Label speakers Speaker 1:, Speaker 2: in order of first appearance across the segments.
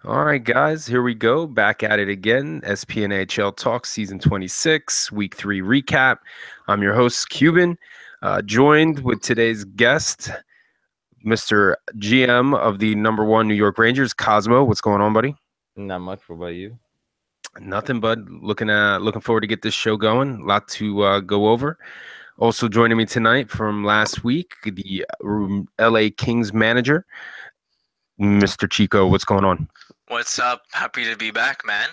Speaker 1: All right, guys, here we go. Back at it again. SPNHL Talk Season 26, Week 3 recap. I'm your host, Cuban, joined with today's guest, Mr. GM of the #1 New York Rangers, Cosmo. What's going on, buddy?
Speaker 2: Not much. What about you?
Speaker 1: Nothing, bud. Looking forward to get this show going. A lot to go over. Also joining me tonight from last week, the LA Kings manager, Mr. Chico. What's going on?
Speaker 3: What's up? Happy to be back, man.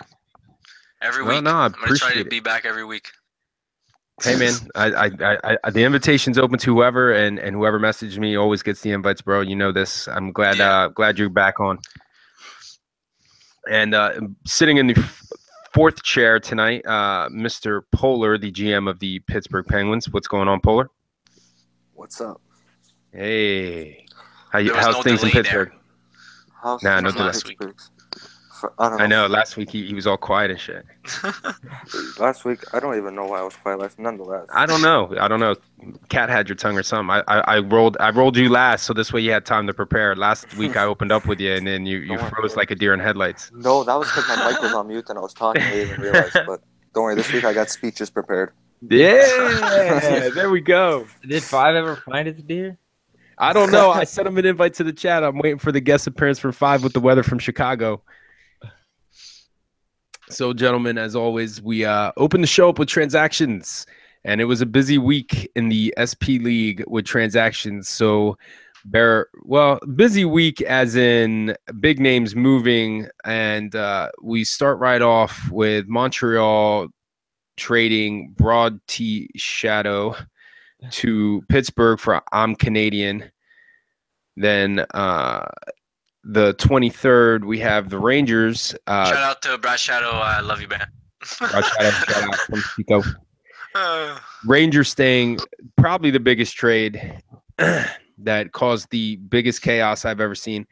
Speaker 3: Every
Speaker 1: No,
Speaker 3: week.
Speaker 1: no, I
Speaker 3: I'm gonna try to
Speaker 1: appreciate it.
Speaker 3: be back every week.
Speaker 1: Hey man, the invitation's open to whoever, and whoever messaged me always gets the invites, bro. You know this. I'm glad glad you're back on. And sitting in the fourth chair tonight, Mr. Polar, the GM of the Pittsburgh Penguins. What's going on, Polar?
Speaker 4: What's up?
Speaker 1: Hey,
Speaker 3: There was
Speaker 1: how's
Speaker 3: no
Speaker 1: things in
Speaker 3: delay
Speaker 1: Pittsburgh?
Speaker 4: How's
Speaker 1: Nah,
Speaker 4: things
Speaker 1: no
Speaker 4: in
Speaker 1: delay.
Speaker 3: last week.
Speaker 4: I don't know.
Speaker 1: I know. Last week he was all quiet and shit.
Speaker 4: Last week, I don't even know why I was quiet last. Nonetheless,
Speaker 1: I don't know. Cat had your tongue or something. I rolled you last, so this way you had time to prepare. Last week I opened up with you, and then you
Speaker 4: Don't worry.
Speaker 1: froze like a deer in headlights.
Speaker 4: No, that was because my mic was on mute and I was talking. I didn't even realize. But don't worry, this week I got speeches prepared.
Speaker 1: Yeah, there we go.
Speaker 2: Did Five ever find its deer?
Speaker 1: I don't know. I sent him an invite to the chat. I'm waiting for the guest appearance for 5 with the weather from Chicago. So, gentlemen, as always, we opened the show up with transactions, and it was a busy week in the SP League with transactions. So, busy week as in big names moving, and we start right off with Montreal trading Broad T Shadow to Pittsburgh for I'm Canadian. Then the 23rd, we have the Rangers.
Speaker 3: Shout out to Brad Shadow. I love you, man.
Speaker 1: Shout out from Chico. Rangers staying, probably the biggest trade that caused the biggest chaos I've ever seen.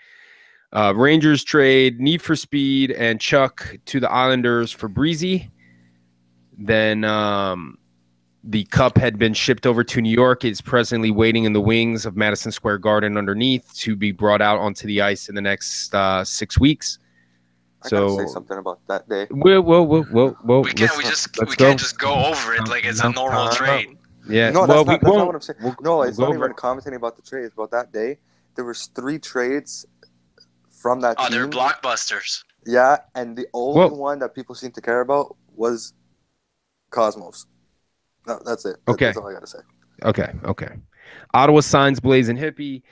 Speaker 1: Rangers trade Need for Speed and Chuck to the Islanders for Breezy. Then the cup had been shipped over to New York. It's presently waiting in the wings of Madison Square Garden underneath to be brought out onto the ice in the next 6 weeks.
Speaker 4: I gotta say something about that day.
Speaker 1: Whoa.
Speaker 3: We can't just go over it like it's a normal trade.
Speaker 1: Yeah.
Speaker 4: No, that's not what I'm saying. No, it's not even
Speaker 1: it.
Speaker 4: commenting about the trades. About that day, there was 3 trades from that team.
Speaker 3: They're blockbusters.
Speaker 4: Yeah, and the only one that people seem to care about was Cosmos. No, that's it. That's all I gotta say.
Speaker 1: Okay. Ottawa signs Blaze and Hippie.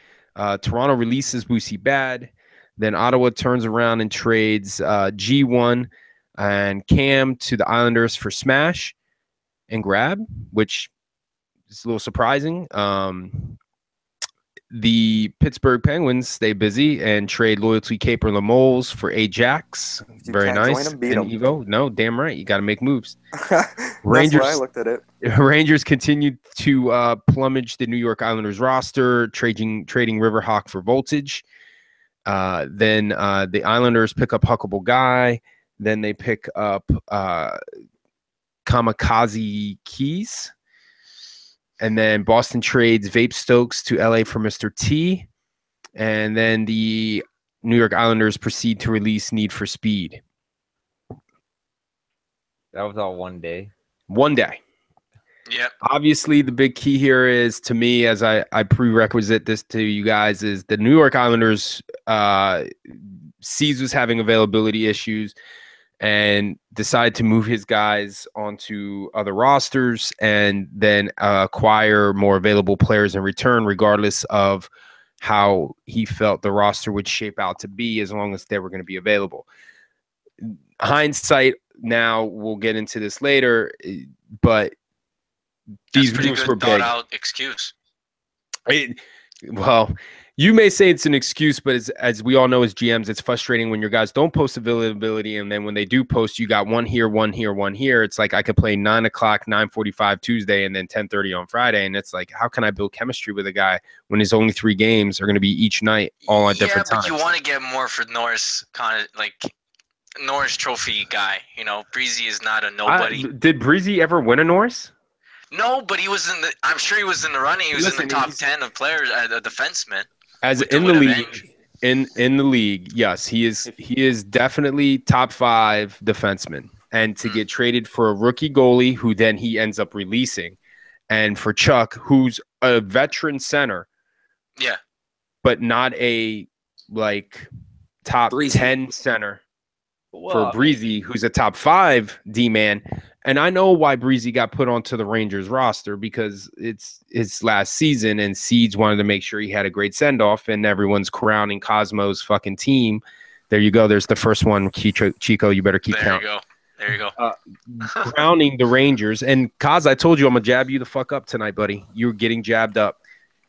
Speaker 1: Toronto releases Boosie Bad. Then Ottawa turns around and trades G1 and Cam to the Islanders for Smash and Grab, which is a little surprising. The Pittsburgh Penguins stay busy and trade Loyalty Caper Lemoles for Ajax. Very nice.
Speaker 4: Join 'em, beat
Speaker 1: and
Speaker 4: 'em.
Speaker 1: Evo. No, damn right. You got to make moves.
Speaker 4: Rangers. That's why I looked at it.
Speaker 1: Rangers continued to plumage the New York Islanders roster, trading Riverhawk for Voltage. Then the Islanders pick up Huckable Guy. Then they pick up Kamikaze Keys. And then Boston trades Vape Stokes to LA for Mr. T. And then the New York Islanders proceed to release Need for Speed.
Speaker 2: That was all one day.
Speaker 1: One day.
Speaker 3: Yep.
Speaker 1: Obviously, the big key here is, to me, as I prerequisite this to you guys, is the New York Islanders sees was having availability issues and decide to move his guys onto other rosters and then acquire more available players in return, regardless of how he felt the roster would shape out to be, as long as they were going to be available. Hindsight, now we'll get into this later, but these moves were big.
Speaker 3: Thought out excuse.
Speaker 1: Well, you may say it's an excuse, but as we all know as GMs, it's frustrating when your guys don't post availability, and then when they do post, you got one here, one here, one here. It's like I could play 9 o'clock, 9:45 Tuesday, and then 10:30 on Friday, and it's like, how can I build chemistry with a guy when his only 3 games are going to be each night, all at different times?
Speaker 3: Yeah, but you want to get more for Norris, kind of like Norris Trophy guy. You know, Breezy is not a nobody.
Speaker 1: Did Breezy ever win a Norris?
Speaker 3: No, but he was in the. I'm sure he was in the running. He was in the top 10 of players, a defenseman.
Speaker 1: As in the league, In the league, yes, he is definitely top 5 defenseman. And to get traded for a rookie goalie who then he ends up releasing, and for Chuck, who's a veteran center,
Speaker 3: Yeah.
Speaker 1: but not a like top
Speaker 4: Breezy.
Speaker 1: 10 center for Breezy, who's a top 5 D-man. And I know why Breezy got put onto the Rangers roster, because it's his last season and Seeds wanted to make sure he had a great send-off, and everyone's crowning Cosmo's fucking team. There you go. There's the first one. Chico, you better keep counting.
Speaker 3: There you go.
Speaker 1: Crowning the Rangers. And Kaz, I told you I'm going to jab you the fuck up tonight, buddy. You're getting jabbed up.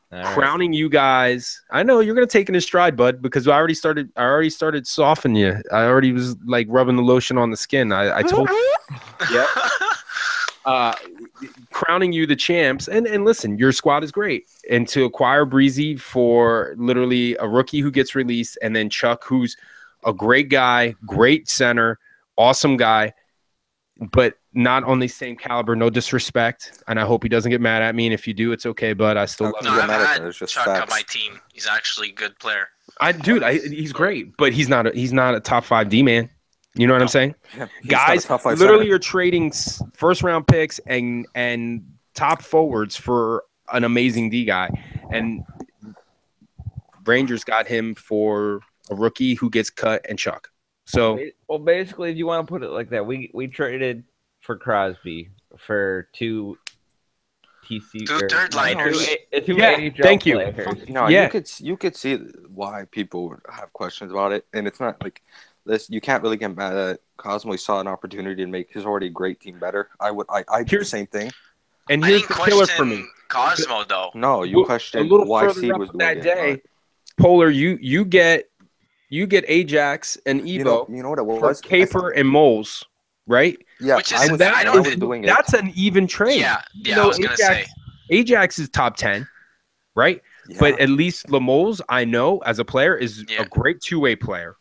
Speaker 1: Crowning you guys. I know you're gonna take it in stride, bud, because I already started softening you. I already was like rubbing the lotion on the skin. I told you. Yep. Crowning you the champs. And listen, your squad is great. And to acquire Breezy for literally a rookie who gets released, and then Chuck, who's a great guy, great center, awesome guy, but not on the same caliber. No disrespect, and I hope he doesn't get mad at me. And if you do, it's okay. But I still love
Speaker 3: him. I've had Chuck on my team. He's actually a good player.
Speaker 1: He's great, but he's not a top 5 D man. You know what I'm saying?
Speaker 4: Yeah,
Speaker 1: guys literally are trading first round picks and top forwards for an amazing D guy, and Rangers got him for a rookie who gets cut and Chuck. So,
Speaker 2: well, basically, if you want to put it like that, we traded for Crosby for 2 TC,
Speaker 3: two third liners.
Speaker 2: Two
Speaker 1: AHL thank you.
Speaker 2: Players.
Speaker 4: No, you could see why people would have questions about it, and it's not like this. You can't really get mad at Cosmo. Saw an opportunity to make his already great team better. I do the same thing.
Speaker 1: And here's the killer for me,
Speaker 3: Cosmo though.
Speaker 4: No, you questioned why Seed was doing
Speaker 1: that day. Polar, you get Ajax and Evo.
Speaker 4: You know what it was?
Speaker 1: Caper and Moles, right?
Speaker 4: Yeah,
Speaker 3: I was
Speaker 4: doing it.
Speaker 1: That's an even trade.
Speaker 3: Yeah, I was gonna say
Speaker 1: Ajax is top 10, right? Yeah. But at least Lemoles, I know as a player, is a great 2-way player.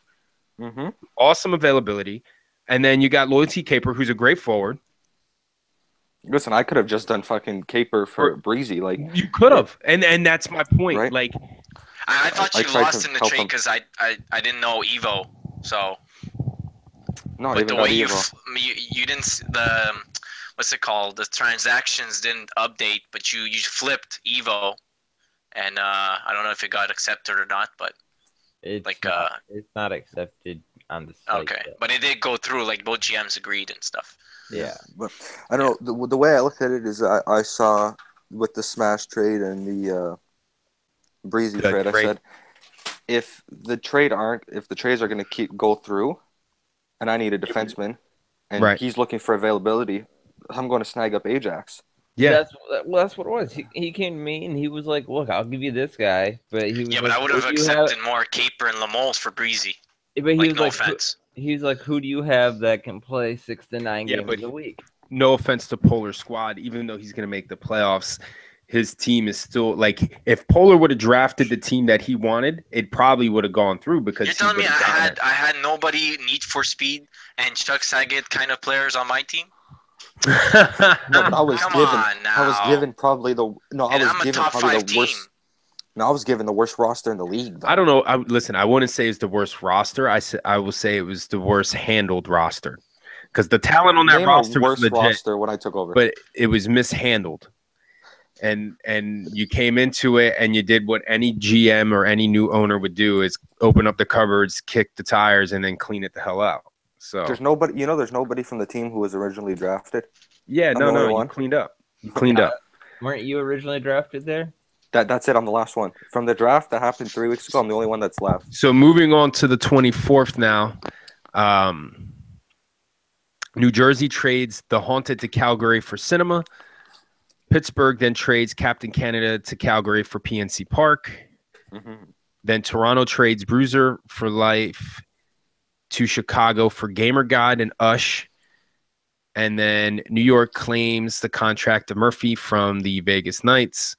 Speaker 4: Mm-hmm.
Speaker 1: Awesome availability, and then you got Loyalty Caper, who's a great forward.
Speaker 4: Listen, I could have just done fucking Caper for Breezy, like
Speaker 1: you could have, and that's my point,
Speaker 4: right?
Speaker 1: Like.
Speaker 3: I thought you lost in the trade because I didn't know Evo, so.
Speaker 4: No,
Speaker 3: but
Speaker 4: even
Speaker 3: the way
Speaker 4: Evo.
Speaker 3: you didn't what's it called? The transactions didn't update, but you flipped Evo, and I don't know if it got accepted or not, but
Speaker 2: it's not accepted on the site.
Speaker 3: Okay, but it did go through. Like both GMs agreed and stuff.
Speaker 4: Yeah, but I don't know. The way I looked at it is I saw with the Smash trade and the. Breezy trade. I said, if the trades are going to go through, and I need a defenseman, and he's looking for availability, I'm going to snag up Ajax.
Speaker 1: Yeah,
Speaker 2: that's what it was. He came to me and he was like, "Look, I'll give you this guy," but he was
Speaker 3: but I would have accepted more Caper and Lemoles for Breezy.
Speaker 2: But he was no offense. He's like, "Who do you have that can play 6 to 9 games a week?"
Speaker 1: No offense to Polar squad, even though he's going to make the playoffs. His team is still like if Polar would have drafted the team that he wanted, it probably would have gone through because
Speaker 3: you're telling me I had nobody Need for Speed and Chuck Saget kind of players on my team.
Speaker 4: No, but I was given probably the worst. No, I was given the worst roster in the league. Though.
Speaker 1: I don't know. Listen, I wouldn't say it's the worst roster. I will say it was the worst handled roster because the talent on that roster was legit.
Speaker 4: Roster when I took over,
Speaker 1: but it was mishandled. And you came into it and you did what any GM or any new owner would do is open up the cupboards, kick the tires, and then clean it the hell out. So
Speaker 4: there's nobody from the team who was originally drafted.
Speaker 1: Yeah, no, you cleaned up. You cleaned up.
Speaker 2: Weren't you originally drafted there?
Speaker 4: That's it. I'm the last one from the draft that happened 3 weeks ago. I'm the only one that's left.
Speaker 1: So moving on to the 24th now. New Jersey trades the Haunted to Calgary for Cinema. Pittsburgh then trades Captain Canada to Calgary for PNC Park.
Speaker 4: Mm-hmm.
Speaker 1: Then Toronto trades Bruiser for Life to Chicago for Gamer Guide and Ush. And then New York claims the contract of Murphy from the Vegas Knights.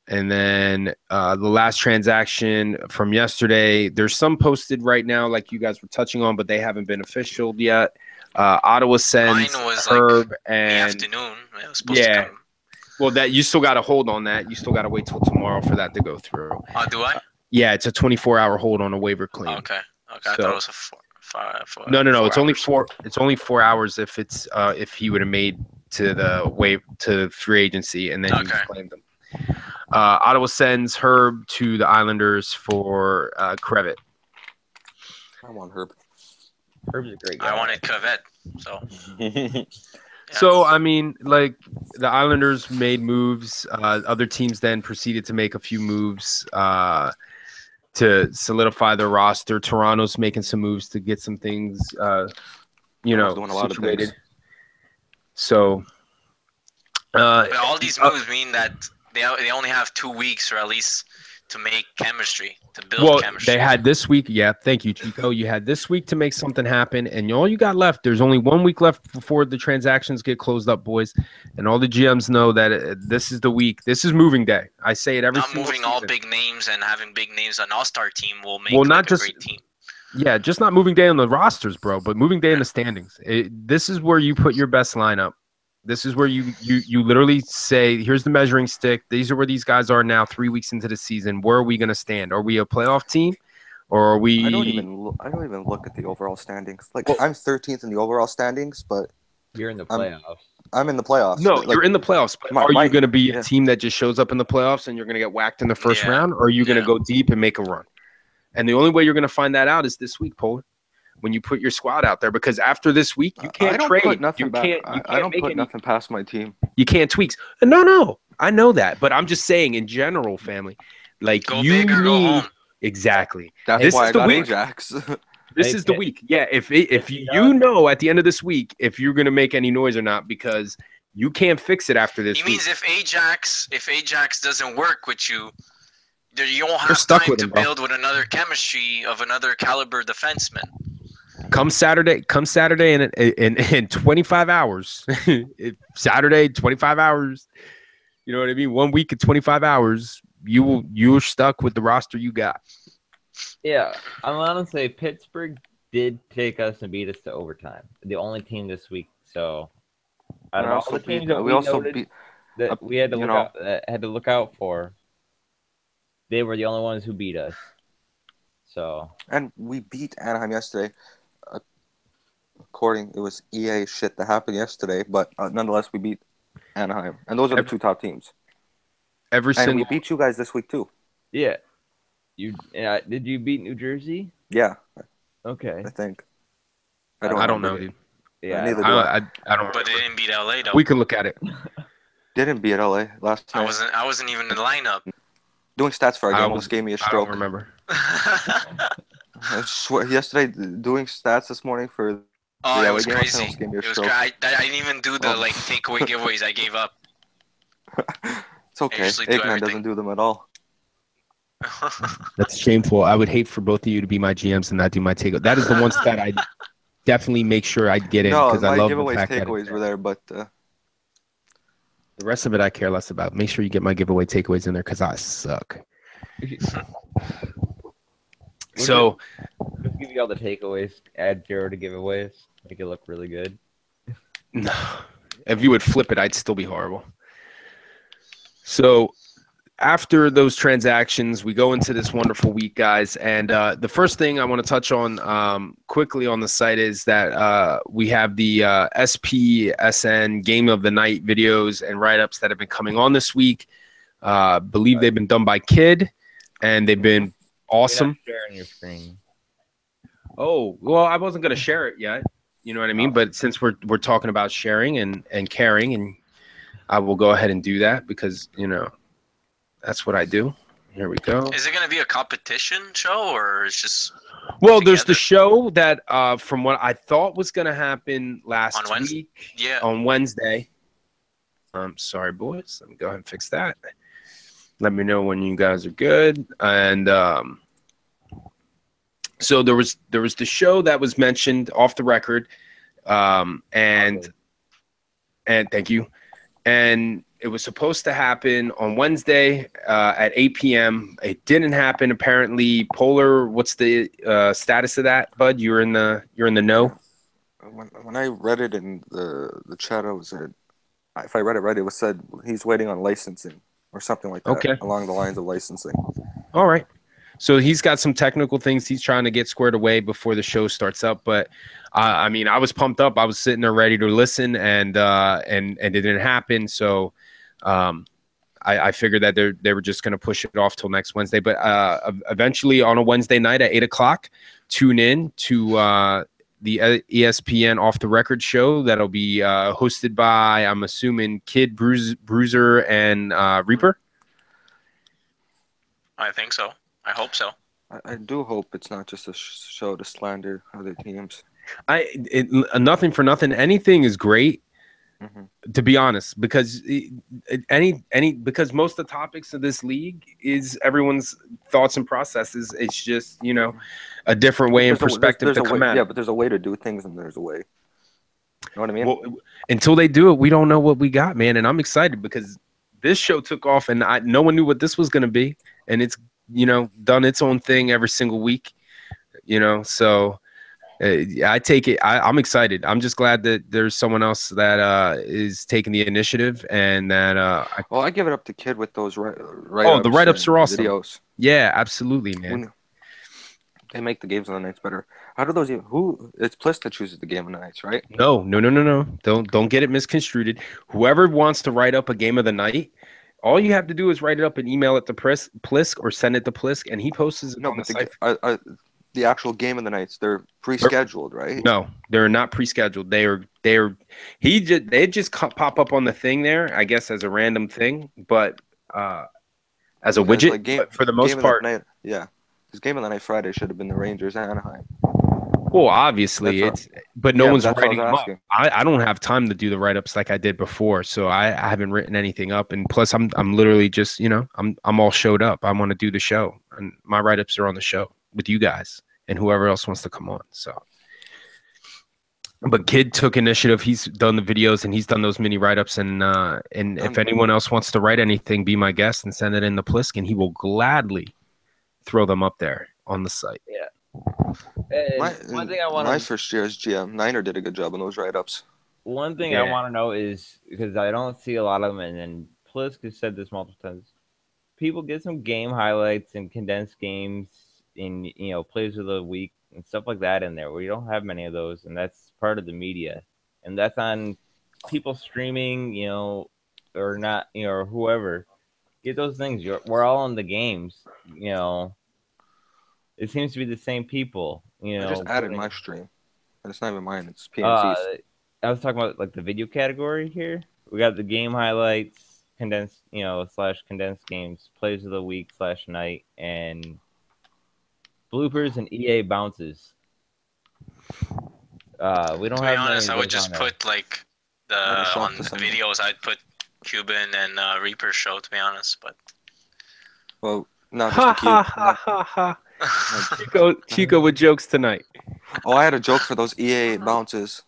Speaker 1: And then the last transaction from yesterday, there's some posted right now like you guys were touching on, but they haven't been official yet. Ottawa sends Herb and
Speaker 3: in the afternoon. It was supposed to come.
Speaker 1: Well, that you still got to hold on that. You still got to wait till tomorrow for that to go through.
Speaker 3: Do I?
Speaker 1: Yeah, it's a 24-hour hold on a waiver claim.
Speaker 3: Okay. Okay. I
Speaker 1: So-
Speaker 3: thought it was a four.
Speaker 1: No. It's only
Speaker 3: hours.
Speaker 1: 4. It's only 4 hours if he would have made to the free agency, and then you
Speaker 3: Okay.
Speaker 1: claim them. Ottawa sends Herb to the Islanders for Crevitt.
Speaker 4: I want Herb.
Speaker 2: Herb's a great guy.
Speaker 3: I wanted Cavett. So. Yeah.
Speaker 1: So I mean, like the Islanders made moves. Other teams then proceeded to make a few moves to solidify their roster. Toronto's making some moves to get some things,
Speaker 4: doing a lot of
Speaker 1: situated.
Speaker 4: things.
Speaker 1: So,
Speaker 3: But all these moves mean that they only have 2 weeks, or at least to make chemistry, to build chemistry.
Speaker 1: they had this week. Yeah, thank you, Chico. You had this week to make something happen, and all you got left. There's only 1 week left before the transactions get closed up, boys. And all the GMs know that this is the week. This is moving day. I say it every
Speaker 3: Not
Speaker 1: single
Speaker 3: moving
Speaker 1: season.
Speaker 3: all big names and having big names on all-star team will make
Speaker 1: Not
Speaker 3: a
Speaker 1: just
Speaker 3: great team.
Speaker 1: Yeah, just not moving day on the rosters, bro, but moving day in the standings. This is where you put your best lineup. This is where you literally say, here's the measuring stick. These are where these guys are now 3 weeks into the season. Where are we going to stand? Are we a playoff team? Or are we...
Speaker 4: I don't even look at the overall standings. Like, I'm 13th in the overall standings, but
Speaker 2: You're in the playoffs.
Speaker 4: I'm in the playoffs.
Speaker 1: No,
Speaker 4: Like,
Speaker 1: you're in the playoffs. But are you going to be a team that just shows up in the playoffs and you're going to get whacked in the first round? Or are you going to go deep and make a run? And the only way you're going to find that out is this week, Polar, when you put your squad out there. Because after this week, you can't trade.
Speaker 4: I don't put nothing past my team.
Speaker 1: You can't tweaks. No. I know that. But I'm just saying, in general, family, like
Speaker 3: Go big or go home.
Speaker 1: Exactly.
Speaker 4: That's why I got Ajax.
Speaker 1: This is the week. Yeah, if you know at the end of this week if you're going to make any noise or not, because you can't fix it after this week.
Speaker 3: He means if Ajax doesn't work with you, you won't
Speaker 1: You're
Speaker 3: have
Speaker 1: stuck
Speaker 3: time
Speaker 1: with
Speaker 3: to
Speaker 1: him, bro.
Speaker 3: build with another chemistry of another caliber defenseman.
Speaker 1: Come Saturday in 25 hours. Saturday, 25 hours. You know what I mean? 1 week and 25 hours. You're stuck with the roster you got.
Speaker 2: Yeah, I'm gonna say Pittsburgh did take us and beat us to overtime. The only team this week. So out of all the teams that we noted that we had to look out for, they were the only ones who beat us. So
Speaker 4: and we beat Anaheim yesterday. It was EA shit that happened yesterday, but nonetheless we beat Anaheim, and those are the two top teams. And we beat you guys this week too.
Speaker 2: Yeah. Did you beat New Jersey?
Speaker 4: Yeah.
Speaker 2: Okay.
Speaker 4: I think.
Speaker 1: I don't know, dude.
Speaker 2: Yeah.
Speaker 4: Neither do I.
Speaker 1: I don't.
Speaker 3: But they didn't beat LA though.
Speaker 1: We can look at it.
Speaker 4: Didn't beat LA last night.
Speaker 3: I wasn't even in the lineup.
Speaker 4: Doing stats for our game almost gave me a stroke.
Speaker 1: I don't remember.
Speaker 4: I swear, yesterday doing stats this morning for.
Speaker 3: Oh,
Speaker 4: the
Speaker 3: it was
Speaker 4: LA game
Speaker 3: crazy.
Speaker 4: gave me a
Speaker 3: It was
Speaker 4: stroke.
Speaker 3: I didn't even do the takeaway giveaways. I gave up.
Speaker 4: It's okay.
Speaker 3: usually do
Speaker 4: Eggman
Speaker 3: everything.
Speaker 4: doesn't do them at all.
Speaker 1: That's shameful. I would hate for both of you to be my GMs and not do my takeaway. That is the one stat I definitely make sure I get in because I love the fact that
Speaker 4: takeaways were there, but
Speaker 1: the rest of it I care less about. Make sure you get my giveaway takeaways in there because I suck. So,
Speaker 2: just give you all the takeaways. Add 0 to giveaways. Make it look really good.
Speaker 1: No, if you would flip it, I'd still be horrible. So, after those transactions, we go into this wonderful week, guys. And the first thing I want to touch on quickly on the site is that we have the SPSN Game of the Night videos and write-ups that have been coming on this week. Believe they've been done by Kid, and they've been awesome.
Speaker 2: You're not sharing your screen.
Speaker 1: Oh, well, I wasn't going to share it yet. You know what I mean? But since we're talking about sharing and caring, and I will go ahead and do that because, that's what I do. Here we go.
Speaker 3: Is it going to be a competition show or it's just?
Speaker 1: Well, there's the show that from what I thought was going to happen last week.
Speaker 3: Yeah.
Speaker 1: On Wednesday. I'm sorry, boys. Let me go ahead and fix that. Let me know when you guys are good. And so there was the show that was mentioned off the record. And thank you. And it was supposed to happen on Wednesday at 8 p.m. It didn't happen. Apparently, Polar. What's the status of that, Bud? You're in the know.
Speaker 4: When I read it in the chat, if I read it right, it was said he's waiting on licensing or something like that.
Speaker 1: Okay.
Speaker 4: Along the lines of licensing.
Speaker 1: All right. So he's got some technical things he's trying to get squared away before the show starts up. But I mean, I was pumped up. I was sitting there ready to listen, and it didn't happen. So I figured that they were just going to push it off till next Wednesday. But eventually on a Wednesday night at 8:00, tune in to the ESPN Off the Record show that'll be hosted by, I'm assuming, Kid, Bruiser, and Reaper.
Speaker 3: I think so. I hope so.
Speaker 4: I do hope it's not just a show to slander other teams.
Speaker 1: Nothing for nothing. Anything is great, to be honest, because because most of the topics of this league is everyone's thoughts and processes. It's just, you know, a different way and perspective to come at it.
Speaker 4: Yeah, but there's a way to do things, and there's a way. You know what I mean?
Speaker 1: Well, until they do it, we don't know what we got, man. And I'm excited because this show took off, and no one knew what this was going to be, and it's, you know, done its own thing every single week, you know. So I take it. I'm excited. I'm just glad that there's someone else that is taking the initiative, and that
Speaker 4: I give it up to Kid with those write-ups.
Speaker 1: Oh, the write-ups are awesome.
Speaker 4: Videos.
Speaker 1: Yeah, absolutely, man.
Speaker 4: They make the games of the nights better. How do those? It's Pliss that chooses the game of the nights, right?
Speaker 1: No. Don't get it misconstrued. Whoever wants to write up a game of the night, all you have to do is write it up and email it to Plisk or send it to Plisk, and he posts it on the site.
Speaker 4: The actual game of the nights, they're pre-scheduled, right?
Speaker 1: No, they're not pre-scheduled. They just pop up on the thing there, I guess, as a random thing, but as a widget. Like for the most part,
Speaker 4: This game of the night Friday should have been the Rangers Anaheim.
Speaker 1: Well, obviously but no one's writing them up. I don't have time to do the write-ups like I did before, so I haven't written anything up. And plus, I'm literally just, you know, I'm all showed up. I want to do the show, and my write-ups are on the show with you guys and whoever else wants to come on. So, but Kid took initiative. He's done the videos and he's done those mini write-ups. And if anyone else wants to write anything, be my guest and send it in the Plisk, and he will gladly throw them up there on the site.
Speaker 2: Yeah. One thing I want
Speaker 4: my first year as GM, Niner did a good job on those write-ups.
Speaker 2: One thing I want to know is, because I don't see a lot of them, and Plisk has said this multiple times, people get some game highlights and condensed games in, you know, plays of the week and stuff like that in there, where you don't have many of those, and that's part of the media, and that's on people streaming, you know, or not, you know, or whoever. Get those things. We're all in the games, you know. It seems to be the same people, you know.
Speaker 4: I just added my stream, and it's not even mine. It's PNC's.
Speaker 2: I was talking about like the video category here. We got the game highlights, condensed, you know, / condensed games, plays of the week / night, and bloopers and EA bounces. We don't have. To be
Speaker 3: honest, I would just put like on the videos. I'd put Cuban and Reaper show. To be honest, but
Speaker 4: well, not just the
Speaker 1: Chico with jokes tonight.
Speaker 4: Oh, I had a joke for those EA bounces,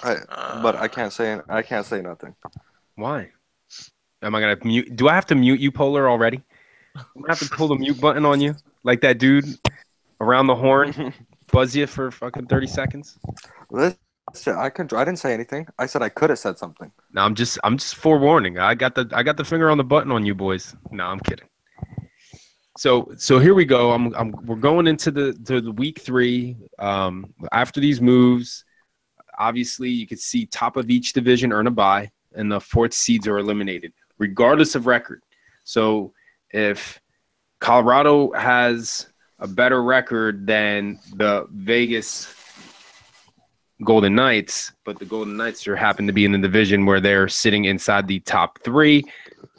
Speaker 4: but I can't say nothing.
Speaker 1: Why? Am I gonna mute? Do I have to mute you, Polar, already? I have to pull the mute button on you, like that dude around the horn, buzz you for fucking 30 seconds.
Speaker 4: Listen, I didn't say anything. I said I could have said something.
Speaker 1: No, I'm just forewarning. I got the finger on the button on you boys. No, I'm kidding. So here we go. We're going into the week 3. After these moves, obviously you could see top of each division earn a bye, and the 4th seeds are eliminated, regardless of record. So if Colorado has a better record than the Vegas Golden Knights, but the Golden Knights happen to be in the division where they're sitting inside the top 3,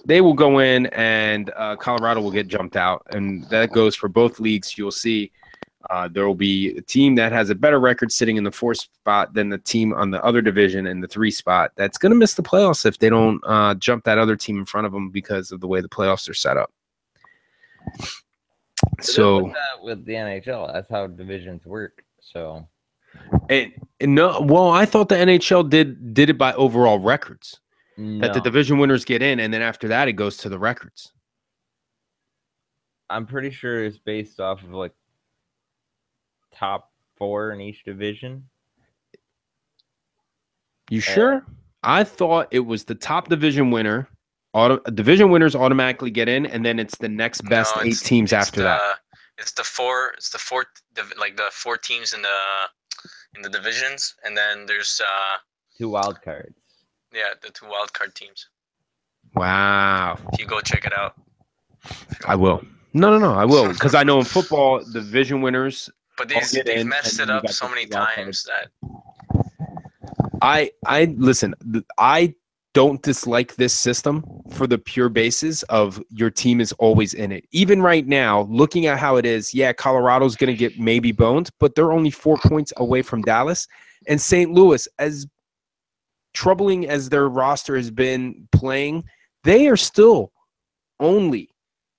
Speaker 1: they will go in, and Colorado will get jumped out. And that goes for both leagues. You'll see there will be a team that has a better record sitting in the 4th spot than the team on the other division in the 3 spot. That's going to miss the playoffs if they don't jump that other team in front of them because of the way the playoffs are set up. So
Speaker 2: with the NHL, that's how divisions work. So,
Speaker 1: and no, well, I thought the NHL did it by overall records.
Speaker 2: No.
Speaker 1: That the division winners get in, and then after that, it goes to the records.
Speaker 2: I'm pretty sure it's based off of like top 4 in each division.
Speaker 1: You sure? I thought it was the top division winner division winners automatically get in, and then it's the next best 8 teams after that.
Speaker 3: It's the four teams in the divisions, and then there's
Speaker 2: 2 wild cards.
Speaker 3: Yeah, the 2 wild card teams.
Speaker 1: Wow.
Speaker 3: If you go check it out.
Speaker 1: I will. No, I will, because I know in football, division winners.
Speaker 3: But they've messed it up so many times that.
Speaker 1: I listen. I don't dislike this system for the pure basis of your team is always in it. Even right now, looking at how it is, yeah, Colorado's going to get maybe boned, but they're only 4 points away from Dallas. And St. Louis, as troubling as their roster has been playing, they are still only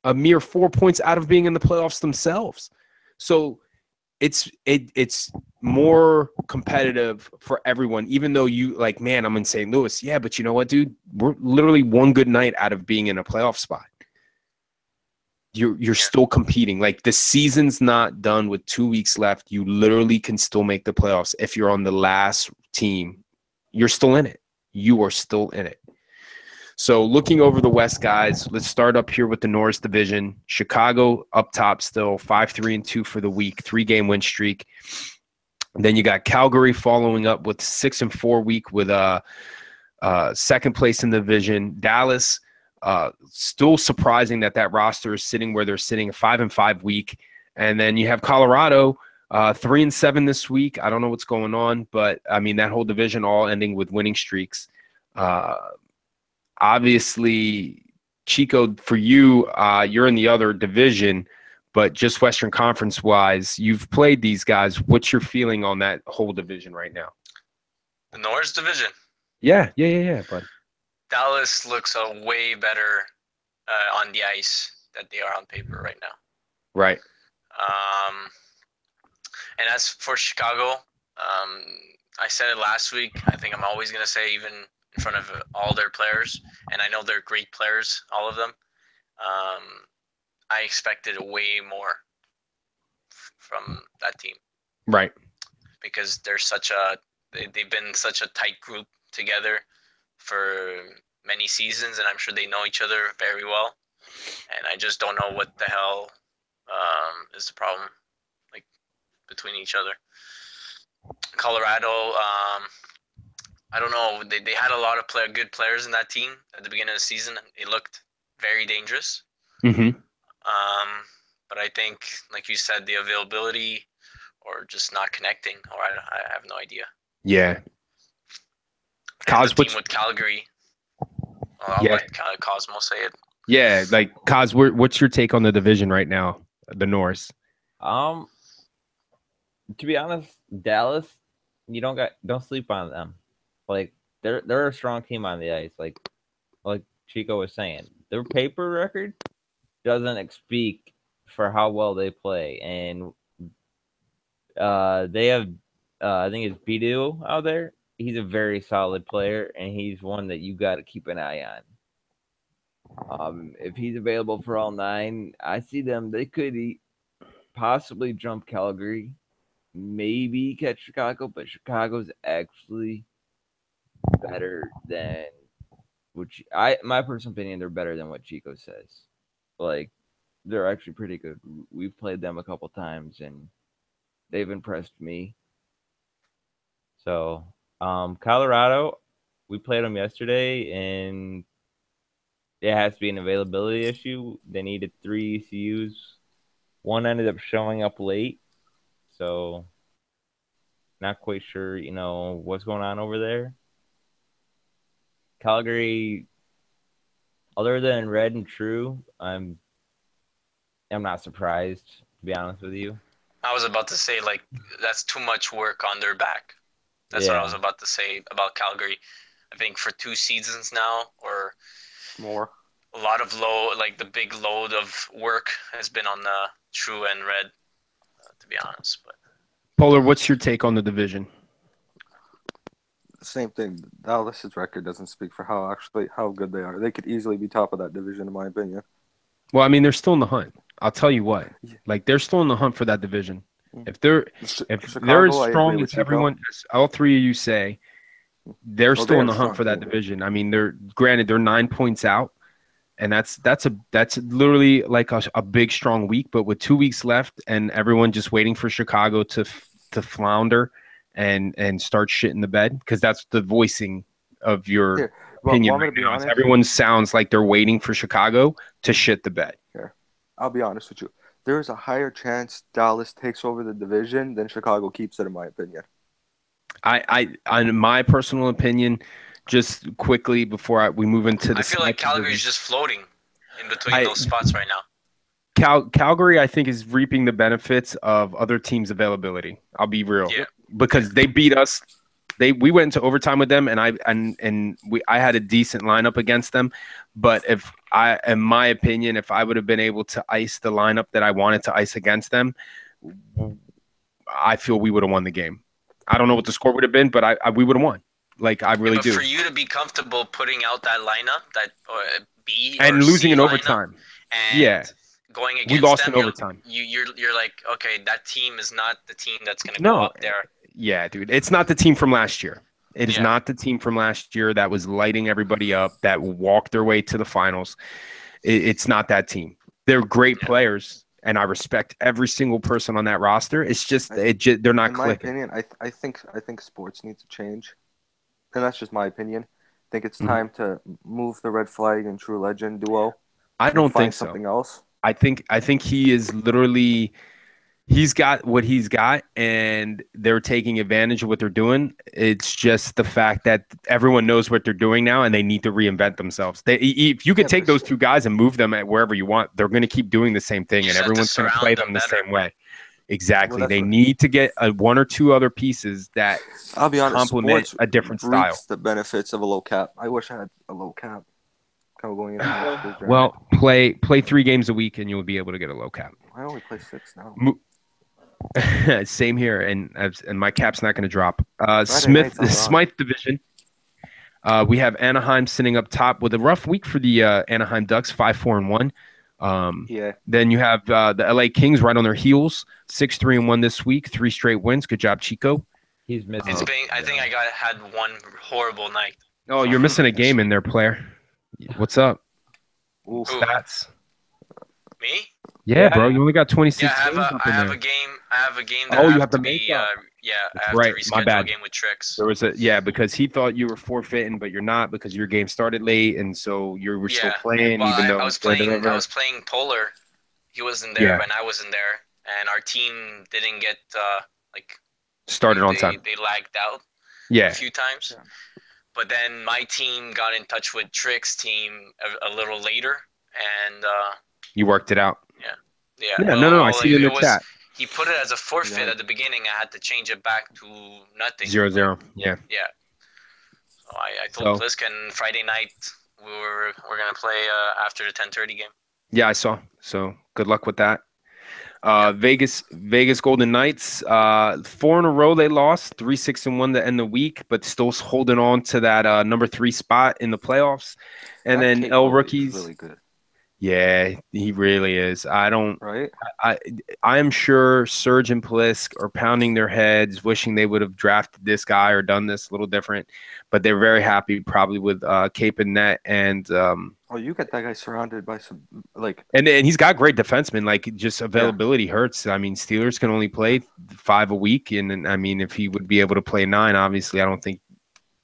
Speaker 1: a mere 4 points out of being in the playoffs themselves. So it's more competitive for everyone, even though you like, man, I'm in St. Louis. Yeah, but you know what, dude? We're literally one good night out of being in a playoff spot. You're still competing. Like, the season's not done with 2 weeks left. You literally can still make the playoffs. If you're on the last team, you're still in it. You are still in it. So looking over the West, guys, let's start up here with the Norris division. Chicago up top still, 5-3-2 for the week, 3-game win streak. And then you got Calgary following up with 6-4 week with second place in the division. Dallas, still surprising that roster is sitting where they're sitting, a 5-5 week. And then you have Colorado, 3-7 this week. I don't know what's going on, but I mean, that whole division all ending with winning streaks. Obviously, Chico, for you, you're in the other division, but just Western Conference wise, you've played these guys. What's your feeling on that whole division right now?
Speaker 3: The Norris division.
Speaker 1: Yeah, bud.
Speaker 3: Dallas looks a way better on the ice than they are on paper right now.
Speaker 1: Right.
Speaker 3: And as for Chicago, I said it last week. I think I'm always going to say, even in front of all their players, and I know they're great players, all of them. I expected way more from that team.
Speaker 1: Right.
Speaker 3: Because they've been such a tight group together for many seasons, and I'm sure they know each other very well. And I just don't know what the hell is the problem, like, between each other. Colorado, I don't know. They had a lot of good players in that team at the beginning of the season. It looked very dangerous.
Speaker 1: Mm-hmm.
Speaker 3: But I think, like you said, the availability or just not connecting, or I have no idea.
Speaker 1: Yeah.
Speaker 3: Cos, the team with Calgary. I'll let Cosmo say it.
Speaker 1: Yeah, like, Cos, what's your take on the division right now, the Norris?
Speaker 2: To be honest, Dallas, you don't sleep on them. Like, they're a strong team on the ice. Like Chico was saying, their paper record doesn't speak for how well they play, and they have I think it's Bidu out there. He's a very solid player, and he's one that you got to keep an eye on. If he's available for all 9, I see them. They could possibly jump Calgary, maybe catch Chicago, but Chicago's actually better than my personal opinion, they're better than what Chico says. Like, they're actually pretty good. We've played them a couple times, and they've impressed me. So, Colorado, we played them yesterday, and it has to be an availability issue. They needed 3 ECUs. One ended up showing up late, so not quite sure, what's going on over there. Calgary, other than Red and True, I'm not surprised, to be honest with you.
Speaker 3: I was about to say, like, that's too much work on their back. That's what I was about to say about Calgary. I think for 2 seasons now, or
Speaker 4: more,
Speaker 3: a lot of the big load of work has been on the True and Red, to be honest. But
Speaker 1: Polar, what's your take on the division?
Speaker 4: Same thing. Dallas's record doesn't speak for how good they are. They could easily be top of that division, in my opinion.
Speaker 1: Well, I mean, they're still in the hunt. I'll tell you what. Like, they're still in the hunt for that division. If they're as strong as everyone, all 3 of you say, they're still in the hunt for that division. I mean, they're 9 points out, And that's literally like a big strong week, but with 2 weeks left and everyone just waiting for Chicago to flounder and start shit in the bed, because that's the voicing of your opinion right now. Everyone sounds like they're waiting for Chicago to shit the bed.
Speaker 4: Here, I'll be honest with you. There is a higher chance Dallas takes over the division than Chicago keeps it, in my opinion.
Speaker 1: In my personal opinion, just quickly before we move into the,
Speaker 3: I feel like Calgary's just floating in between those spots right now.
Speaker 1: Calgary, I think, is reaping the benefits of other teams' availability. I'll be real, because they beat us. We went into overtime with them, and I had a decent lineup against them. But in my opinion, if I would have been able to ice the lineup that I wanted to ice against them, I feel we would have won the game. I don't know what the score would have been, but we would have won. Like, I really do.
Speaker 3: For you to be comfortable putting out that lineup, that B
Speaker 1: and losing in overtime,
Speaker 3: going against
Speaker 1: we lost
Speaker 3: them,
Speaker 1: in overtime.
Speaker 3: You're like, okay, that team is not the team that's going to go up there.
Speaker 1: Yeah, dude, it's not the team from last year. It is not the team from last year that was lighting everybody up, that walked their way to the finals. It's not that team. They're great players, and I respect every single person on that roster. It's just they're not clicking.
Speaker 4: In my opinion, I think sports needs to change, and that's just my opinion. I think it's time to move the Red Flag and True Legend duo.
Speaker 1: I don't think so.
Speaker 4: Something else.
Speaker 1: I think he is literally. He's got what he's got, and they're taking advantage of what they're doing. It's just the fact that everyone knows what they're doing now, and they need to reinvent themselves. If you could take those two guys and move them at wherever you want, they're going to keep doing the same thing, and everyone's going to play them the same way. Exactly. Well, they need to get one or two other pieces that
Speaker 4: I'll be honest,
Speaker 1: complement a different style.
Speaker 4: The benefits of a low cap. I wish I had a low cap. Going into
Speaker 1: well, play 3 games a week, and you'll be able to get a low cap.
Speaker 4: I only play 6 now.
Speaker 1: Same here, and my cap's not going to drop. Smythe division. We have Anaheim sitting up top with a rough week for the Anaheim Ducks, 5-4-1. Then you have the LA Kings right on their heels, 6-3-1 this week, 3 straight wins. Good job, Chico.
Speaker 2: He's missing.
Speaker 3: I think I had one horrible night.
Speaker 1: Oh, you're missing a game in there, player. What's up?
Speaker 3: Ooh.
Speaker 1: Stats.
Speaker 3: Me?
Speaker 1: Yeah, bro. You only got 26.
Speaker 3: Yeah, I have a game. That
Speaker 1: you have to make up.
Speaker 3: I have to reschedule a game with Tricks.
Speaker 1: There was because he thought you were forfeiting, but you're not, because your game started late, and so you were still playing.
Speaker 3: Well,
Speaker 1: even though
Speaker 3: I was playing Polar. He wasn't there, and I wasn't there, and our team didn't get
Speaker 1: started on time.
Speaker 3: They lagged out.
Speaker 1: A
Speaker 3: few times. Yeah. But then my team got in touch with Trick's team a little later, and
Speaker 1: you worked it out.
Speaker 3: Yeah.
Speaker 1: No. I see it in the chat.
Speaker 3: He put it as a forfeit at the beginning. I had to change it back to nothing.
Speaker 1: 0-0. Yeah.
Speaker 3: So I told Pliskin Friday night we're gonna play after the 10:30 game.
Speaker 1: Yeah, I saw. So good luck with that. Vegas Golden Knights, 4 in a row they lost, 3-6-1 to end the week, but still holding on to that number 3 spot in the playoffs. And then L Rookies,
Speaker 4: really good.
Speaker 1: Yeah, he really is.
Speaker 4: Right?
Speaker 1: I am sure Serge and Plisk are pounding their heads, wishing they would have drafted this guy or done this a little different. But they're very happy, probably with Cape and Net and.
Speaker 4: You get that guy surrounded by some
Speaker 1: and he's got great defensemen. Just availability hurts. I mean, Steelers can only play 5 a week, and I mean, if he would be able to play 9, obviously, I don't think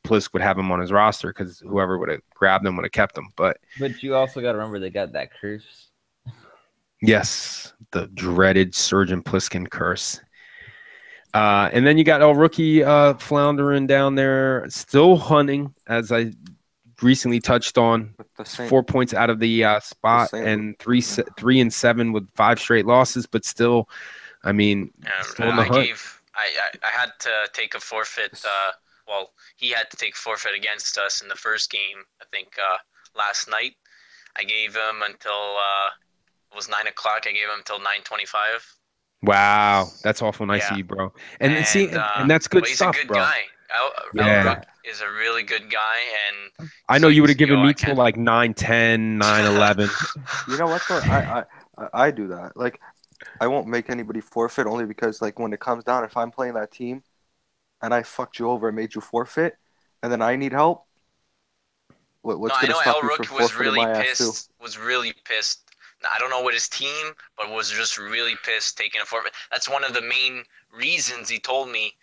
Speaker 1: Plisk would have him on his roster, because whoever would have grabbed him would have kept him. But
Speaker 2: you also got to remember they got that curse.
Speaker 1: Yes, the dreaded Surgeon Pliskin curse. And then you got El Rookie floundering down there, still hunting, as I recently touched on. 4 points out of the spot, and 3-7 with 5 straight losses, but still, I mean, still in the hunt.
Speaker 3: I had to take a forfeit. He had to take a forfeit against us in the first game. I think last night. I gave him until it was 9 o'clock. I gave him until 9:25.
Speaker 1: Wow, that's awful nice of you, bro. And that's good stuff,
Speaker 3: bro. He's a good guy. Elbrook is a really good guy, and
Speaker 1: I know you would have given me till 9:10, 9:11.
Speaker 4: You know what though? I do that. I won't make anybody forfeit, only because when it comes down, if I'm playing that team and I fucked you over and made you forfeit, and then I need help, What's
Speaker 3: I
Speaker 4: going to
Speaker 3: know
Speaker 4: stop
Speaker 3: El
Speaker 4: you from
Speaker 3: Rookie was
Speaker 4: forfeiting
Speaker 3: really
Speaker 4: my ass too?
Speaker 3: pissed. Was really pissed. I don't know what his team, but was just really pissed taking a forfeit. That's one of the main reasons he told me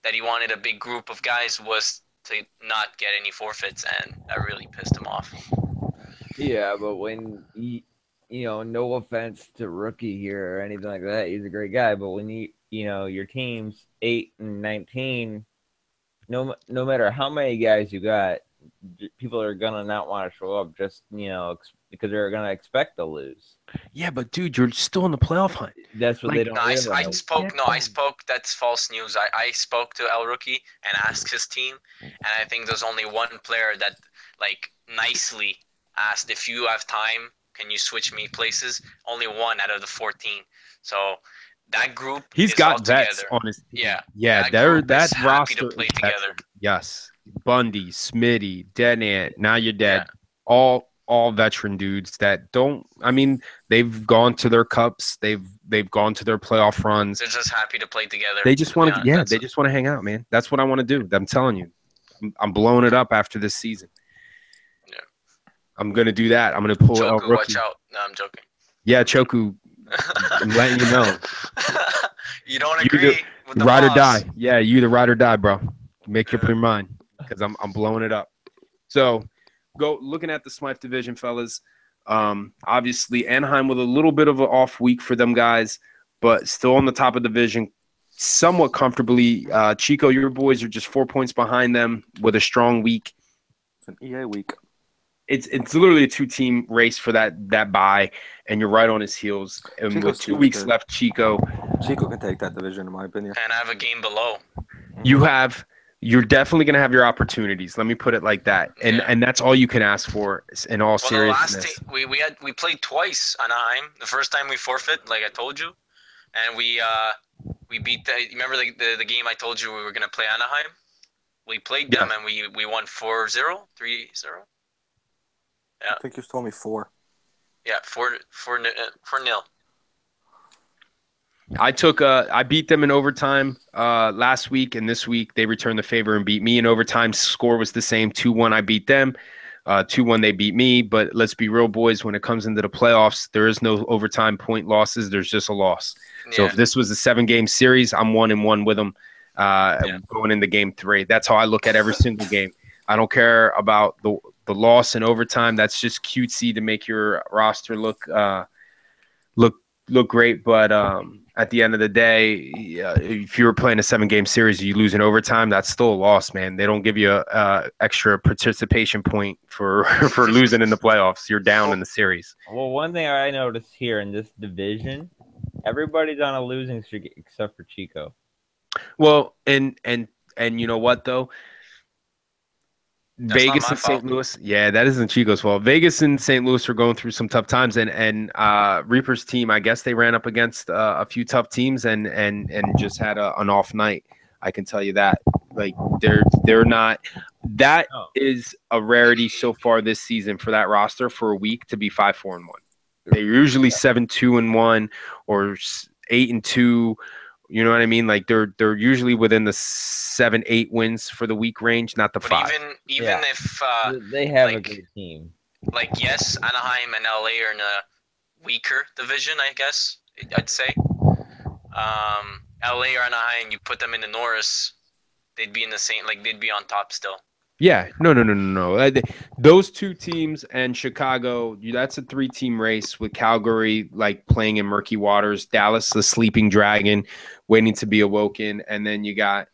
Speaker 3: that he wanted a big group of guys was to not get any forfeits, and that really pissed him off.
Speaker 2: Yeah, but when no offense to Rookie here or anything like that, he's a great guy. But when your team's 8 and 19, no matter how many guys you got, people are gonna not want to show up just because they're gonna expect to lose.
Speaker 1: Yeah, but dude, you're still in the playoff hunt.
Speaker 2: That's what they don't realize.
Speaker 3: I spoke. That's false news. I spoke to El Rookie and asked his team, and I think there's only one player that nicely asked if you have time, can you switch me places? Only one out of the 14. So that group
Speaker 1: he's
Speaker 3: is
Speaker 1: got
Speaker 3: all
Speaker 1: vets
Speaker 3: together.
Speaker 1: on his team.
Speaker 3: Yeah.
Speaker 1: That roster
Speaker 3: to play together.
Speaker 1: Yes, Bundy, Smitty, Dead Ant, Now You're Dead,
Speaker 3: Yeah.
Speaker 1: all veteran dudes that don't. I mean, they've gone to their cups. They've gone to their playoff runs.
Speaker 3: They're just happy to play together.
Speaker 1: They just want to. They just want to hang out, man. That's what I want to do. I'm telling you, I'm blowing it up after this season.
Speaker 3: Yeah.
Speaker 1: I'm gonna do that. I'm gonna pull
Speaker 3: Choku,
Speaker 1: El Rookie.
Speaker 3: watch out. No, I'm joking.
Speaker 1: Yeah, Choku. I'm letting you know.
Speaker 3: You don't agree with the
Speaker 1: ride
Speaker 3: boss.
Speaker 1: or die. Yeah, you the ride or die, bro. Make up your mind because I'm blowing it up. So, go looking at the Smythe division, fellas. Obviously Anaheim with a little bit of an off week for them guys, but still on the top of the division, somewhat comfortably. Chico, your boys are just 4 points behind them with a strong week.
Speaker 4: It's an EA week.
Speaker 1: It's literally a 2-team race for that bye, and you're right on his heels. And
Speaker 4: Chico's
Speaker 1: with 2 weeks left, Chico
Speaker 4: can take that division, in my opinion.
Speaker 3: And I have a game below.
Speaker 1: You're definitely going to have your opportunities. Let me put it like that. And that's all you can ask for in all seriousness.
Speaker 3: The last we played twice Anaheim. The first time we forfeit, like I told you, and we beat remember the game I told you we were going to play Anaheim? We played them and we won 4-0, 3-0. Yeah.
Speaker 4: I think you told me 4.
Speaker 3: Yeah, 4-0.
Speaker 1: I beat them in overtime last week, and this week they returned the favor and beat me in overtime. Score was the same, 2-1. I beat them, 2-1. They beat me. But let's be real, boys. When it comes into the playoffs, there is no overtime point losses. There's just a loss. Yeah. So if this was a 7-game series, I'm 1-1 with them going into game 3. That's how I look at every single game. I don't care about the loss in overtime. That's just cutesy to make your roster look great. But at the end of the day, if you were playing a 7-game series, you lose in overtime, that's still a loss, man. They don't give you a extra participation point for losing in the playoffs. You're down in the series.
Speaker 2: Well, one thing I noticed here in this division, everybody's on a losing streak except for Chico.
Speaker 1: Well, and you know what though? That's Vegas and St. Louis. Yeah, that isn't Chico's fault. Vegas and St. Louis are going through some tough times, and Reaper's team, I guess they ran up against a few tough teams and just had an off night. I can tell you that. Like they're not. That is a rarity so far this season for that roster for a week to be 5-4-1. They're usually 7-2-1 or 8-2. You know what I mean? Like they're usually within the 7-8 wins for the week range, not the 5.
Speaker 3: Even if
Speaker 2: they have a good team.
Speaker 3: Like yes, Anaheim and LA are in a weaker division, I guess I'd say. LA or Anaheim, you put them in the Norris, they'd be in the same. Like they'd be on top still. Yeah,
Speaker 1: no. Those 2 teams and Chicago, that's a 3-team race with Calgary like playing in murky waters, Dallas, the sleeping dragon, waiting to be awoken, and then you got,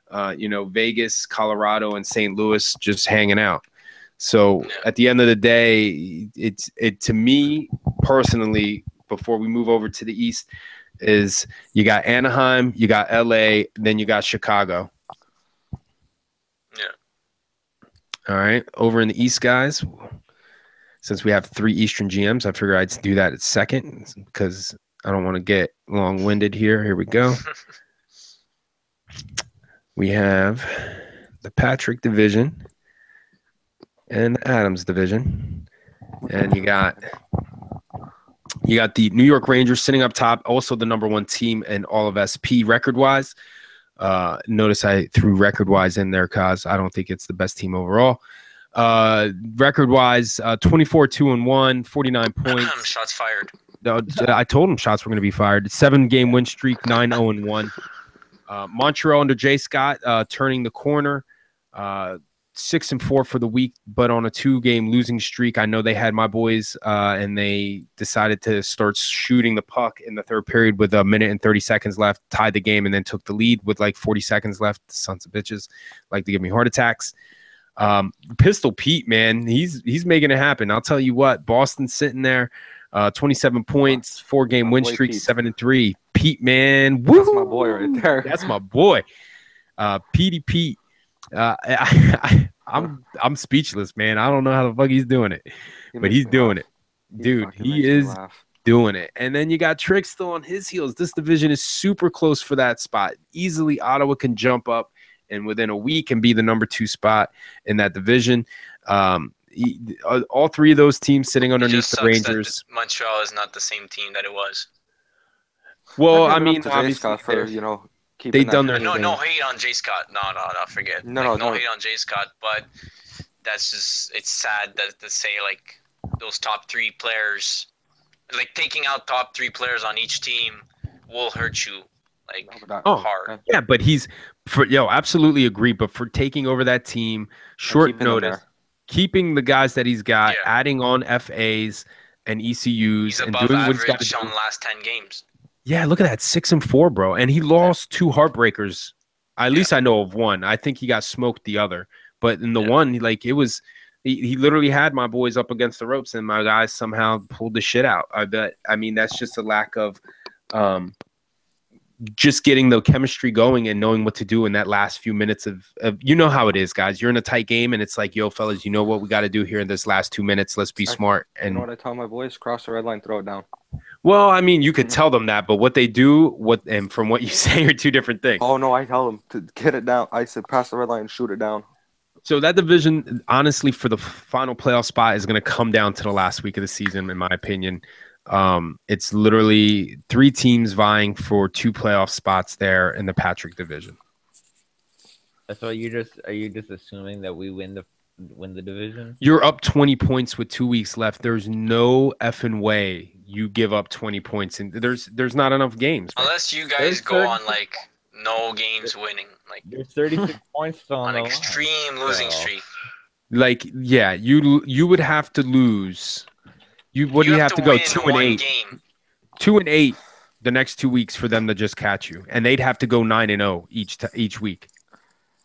Speaker 1: Vegas, Colorado, and St. Louis just hanging out. So at the end of the day, it to me personally, before we move over to the East, is you got Anaheim, you got LA, then you got Chicago. All right, over in the East, guys, since we have 3 Eastern GMs, I figured I'd do that at second because I don't want to get long-winded here. Here we go. We have the Patrick division and the Adams division. And you got the New York Rangers sitting up top, also the #1 team in all of SP record-wise. Notice I threw record-wise in there because I don't think it's the best team overall. Record-wise, 24-2-1, 49 points.
Speaker 3: Shots fired.
Speaker 1: I told him shots were going to be fired. 7-game win streak, 9-0-1. Montreal under Jay Scott, turning the corner. 6-4 for the week, but on a 2-game losing streak. I know they had my boys, and they decided to start shooting the puck in the third period with 1 minute and 30 seconds left, tied the game, and then took the lead with like 40 seconds left. Sons of bitches like to give me heart attacks. Pistol Pete, man, he's making it happen. I'll tell you what, Boston's sitting there, 27 points, 4-game win streak, 7-3. Pete, man, woo!
Speaker 4: That's my boy right there.
Speaker 1: That's my boy, Petey Pete. I'm speechless, man. I don't know how the fuck he's doing it, but he's doing it, dude. He is doing it. And then you got Trick still on his heels. This division is super close for that spot. Easily, Ottawa can jump up and within a week can be the number 2 spot in that division. All 3 of those teams sitting underneath the Rangers.
Speaker 3: Montreal is not the same team that it was.
Speaker 1: Well, I mean, obviously,
Speaker 4: for,
Speaker 1: they done their
Speaker 3: no hate on Jay Scott. No, forget. No hate on Jay Scott, but that's just, it's sad that to say like those top 3 players, like taking out top 3 players on each team will hurt you like hard.
Speaker 1: Yeah, but absolutely agree. But for taking over that team, short notice, keeping the guys that he's got, adding on FAs and ECUs, and doing what he's got to do
Speaker 3: on the last 10 games.
Speaker 1: Yeah, look at that, 6-4, bro. And he lost 2 heartbreakers. At least I know of one. I think he got smoked the other. But in the one, like, it was he literally had my boys up against the ropes, and my guys somehow pulled the shit out. I mean, that's just a lack of just getting the chemistry going and knowing what to do in that last few minutes of you know how it is, guys. You're in a tight game, and it's like, yo, fellas, you know what we got to do here in this last 2 minutes. Let's be smart. And
Speaker 4: you know what I tell my boys? Cross the red line, throw it down.
Speaker 1: Well, I mean, you could tell them that, but what they do, and from what you say, are 2 different things.
Speaker 4: Oh, no, I tell them to get it down. I said pass the red line and shoot it down.
Speaker 1: So that division, honestly, for the final playoff spot is going to come down to the last week of the season, in my opinion. It's literally 3 teams vying for 2 playoff spots there in the Patrick division.
Speaker 2: So are you just assuming that we win the division?
Speaker 1: You're up 20 points with 2 weeks left. There's no effing way you give up 20 points, and there's not enough games. Right?
Speaker 3: Unless you guys go on like no games winning, like
Speaker 2: there's 36 points still on
Speaker 3: an extreme losing streak.
Speaker 1: Like, yeah, you would have to lose. What do you have to go 2-8? 2-8 the next 2 weeks for them to just catch you, and they'd have to go 9-0 each week.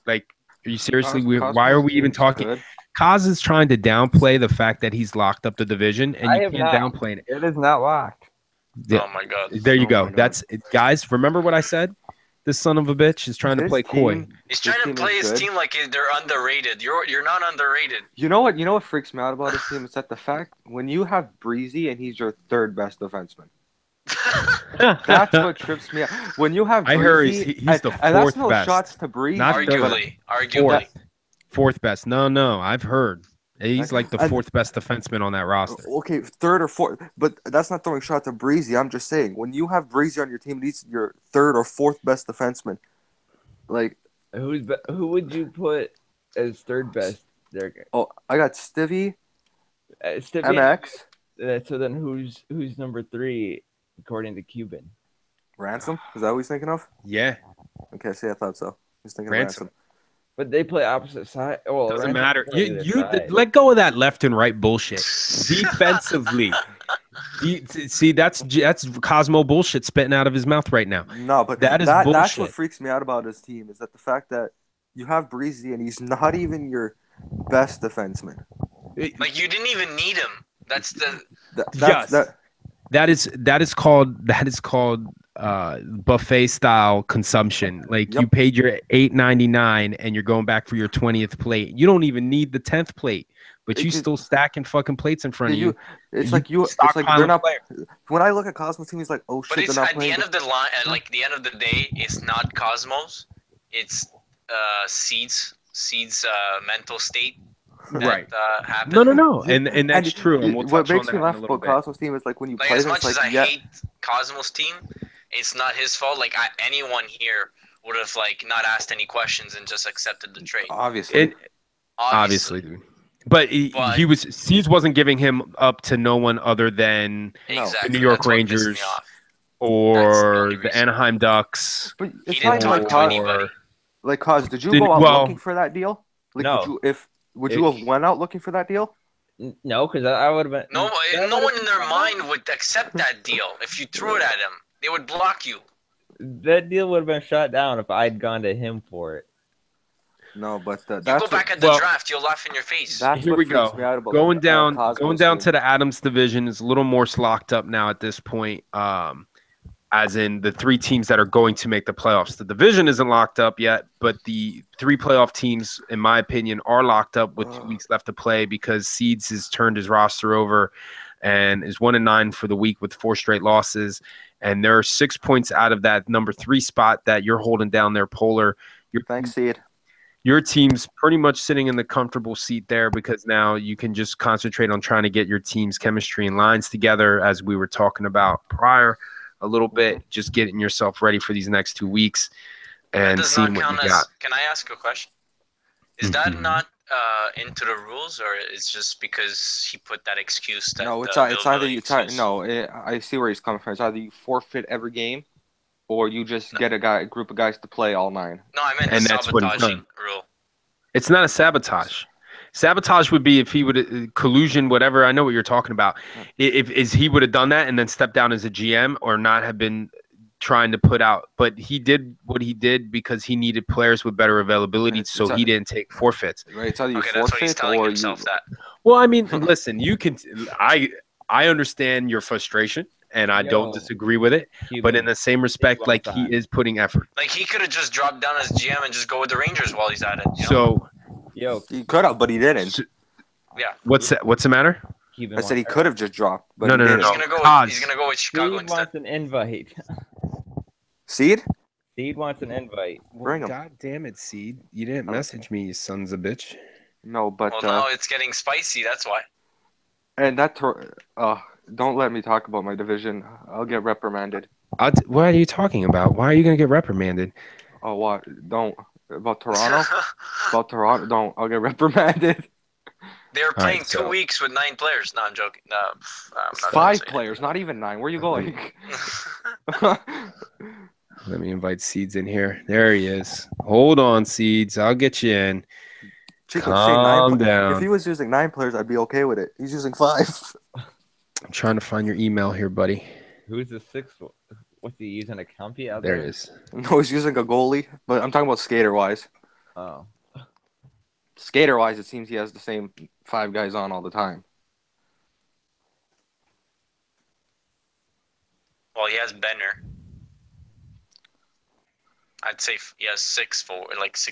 Speaker 1: Like, are you seriously? Why are we even talking? Good. Kaz is trying to downplay the fact that he's locked up the division, and you can't downplay it.
Speaker 2: It is not locked.
Speaker 1: Yeah.
Speaker 3: Oh my god!
Speaker 1: There you go. That's it, guys. Remember what I said? This son of a bitch is trying to play coy.
Speaker 3: He's trying to play his team like they're underrated. You're not underrated.
Speaker 4: You know what? You know what freaks me out about his team is that the fact when you have Breezy and he's your 3rd best defenseman. That's what trips me out. When you have Breezy,
Speaker 1: I heard he's the 4th
Speaker 4: and that's no
Speaker 1: best.
Speaker 4: shots to Breezy.
Speaker 3: Arguably.
Speaker 1: 4th best. No. I've heard. He's like the 4th best defenseman on that roster.
Speaker 4: Okay, 3rd or 4th, but that's not throwing shot to Breezy. I'm just saying, when you have Breezy on your team, he's your 3rd or 4th best defenseman. Like,
Speaker 2: who would you put as 3rd best? There.
Speaker 4: Oh, I got Stivy,
Speaker 2: MX. So then, who's number 3 according to Cuban?
Speaker 4: Ransom? Is that what he's thinking of?
Speaker 1: Yeah.
Speaker 4: Okay, see, I thought so. He's thinking of Ransom.
Speaker 2: But they play opposite side. Well,
Speaker 1: doesn't matter. You let go of that left and right bullshit. Defensively, see that's Cosmo bullshit spitting out of his mouth right now.
Speaker 4: No, but
Speaker 1: that is bullshit.
Speaker 4: That's what freaks me out about his team is that the fact that you have Breezy and he's not even your best defenseman.
Speaker 3: Like you didn't even need him. That's the
Speaker 1: that is called buffet style consumption. Like you paid your $8.99 and you're going back for your 20th plate. You don't even need the 10th plate, but you still stacking fucking plates in front of you.
Speaker 4: It's like they're not. When I look at Cosmos team, he's like, oh shit,
Speaker 3: but it's
Speaker 4: they're not
Speaker 3: at the end of the line. Like the end of the day, it's not Cosmos. It's Seed's mental state. That, happened.
Speaker 1: No, and that's true. And we'll
Speaker 4: what makes me laugh about Cosmos team is like when you play
Speaker 3: as
Speaker 4: them,
Speaker 3: much as I hate Cosmos team, it's not his fault. Like anyone here would have like not asked any questions and just accepted the trade.
Speaker 4: Obviously,
Speaker 1: dude. But Seeds wasn't giving him up to no one other than
Speaker 3: exactly.
Speaker 1: the New York Rangers or the Anaheim Ducks.
Speaker 4: But it's not like
Speaker 3: anybody.
Speaker 4: Like, Cause, did you go out looking for that deal? Like,
Speaker 2: no.
Speaker 4: Would you have went out looking for that deal?
Speaker 2: No, because I would have been.
Speaker 3: No one in their mind would accept that deal. If you threw it at them, they would block you.
Speaker 2: That deal would have been shut down if I'd gone to him for it.
Speaker 4: No, but
Speaker 3: you go back at the draft, you'll laugh in your face.
Speaker 1: Here we go. Going down to the Adams division is a little more locked up now at this point. As in the 3 teams that are going to make the playoffs. The division isn't locked up yet, but the 3 playoff teams, in my opinion, are locked up with 2 weeks left to play because Seeds has turned his roster over and is 1-9 for the week with 4 straight losses. And there are 6 points out of that number 3 spot that you're holding down there, Polar.
Speaker 4: Thanks, Seed.
Speaker 1: Your team's pretty much sitting in the comfortable seat there because now you can just concentrate on trying to get your team's chemistry and lines together, as we were talking about prior a little bit, just getting yourself ready for these next 2 weeks and seeing what you got.
Speaker 3: Can I ask a question? Is that not into the rules, or it's just because he put that excuse? That,
Speaker 4: no, it's either no. I see where he's coming from. It's either you forfeit every game, or you just get a group of guys to play all 9.
Speaker 3: No, I meant the sabotaging rule.
Speaker 1: It's not a sabotage. Sabotage would be if he would collusion, whatever. I know what you're talking about. If he would have done that and then stepped down as a GM or not have been trying to put out, but he did what he did because he needed players with better availability, so he didn't take forfeits.
Speaker 4: Right. It's either you
Speaker 3: forfeit that's what he's telling himself that.
Speaker 1: Well, I mean, listen, you can. I understand your frustration. And I don't disagree with it, but in the same respect, like he is putting effort.
Speaker 3: Like he could have just dropped down as GM and just go with the Rangers while he's at it.
Speaker 1: So,
Speaker 4: he could have, but he didn't.
Speaker 3: Yeah.
Speaker 1: What's the matter?
Speaker 4: I said he could have just dropped, but
Speaker 1: no.
Speaker 3: He's gonna go with Chicago
Speaker 2: Seed
Speaker 3: instead.
Speaker 2: Wants an invite.
Speaker 4: Seed
Speaker 2: wants an invite.
Speaker 4: Bring him.
Speaker 1: God damn it, Seed! You didn't message me, you sons of bitch.
Speaker 4: No, but
Speaker 3: now it's getting spicy. That's why.
Speaker 4: And that don't let me talk about my division. I'll get reprimanded.
Speaker 1: What are you talking about? Why are you going to get reprimanded?
Speaker 4: Oh, what? Don't. About Toronto? Don't. I'll get reprimanded.
Speaker 3: They're playing 2 weeks with 9 players. No, I'm joking. No, I'm not
Speaker 4: 5 players, not even 9. Where are you going?
Speaker 1: Let me invite Seeds in here. There he is. Hold on, Seeds. I'll get you in.
Speaker 4: Chico,
Speaker 1: calm down.
Speaker 4: If he was using 9 players, I'd be okay with it. He's using 5.
Speaker 1: I'm trying to find your email here, buddy.
Speaker 2: Who's the 6th? What's he using? A compy out
Speaker 1: there?
Speaker 2: There
Speaker 1: it is.
Speaker 4: No, he's using a goalie, but I'm talking about skater-wise.
Speaker 2: Oh.
Speaker 4: Skater-wise, it seems he has the same 5 guys on all the time.
Speaker 3: Well, he has Benner. I'd say he has 6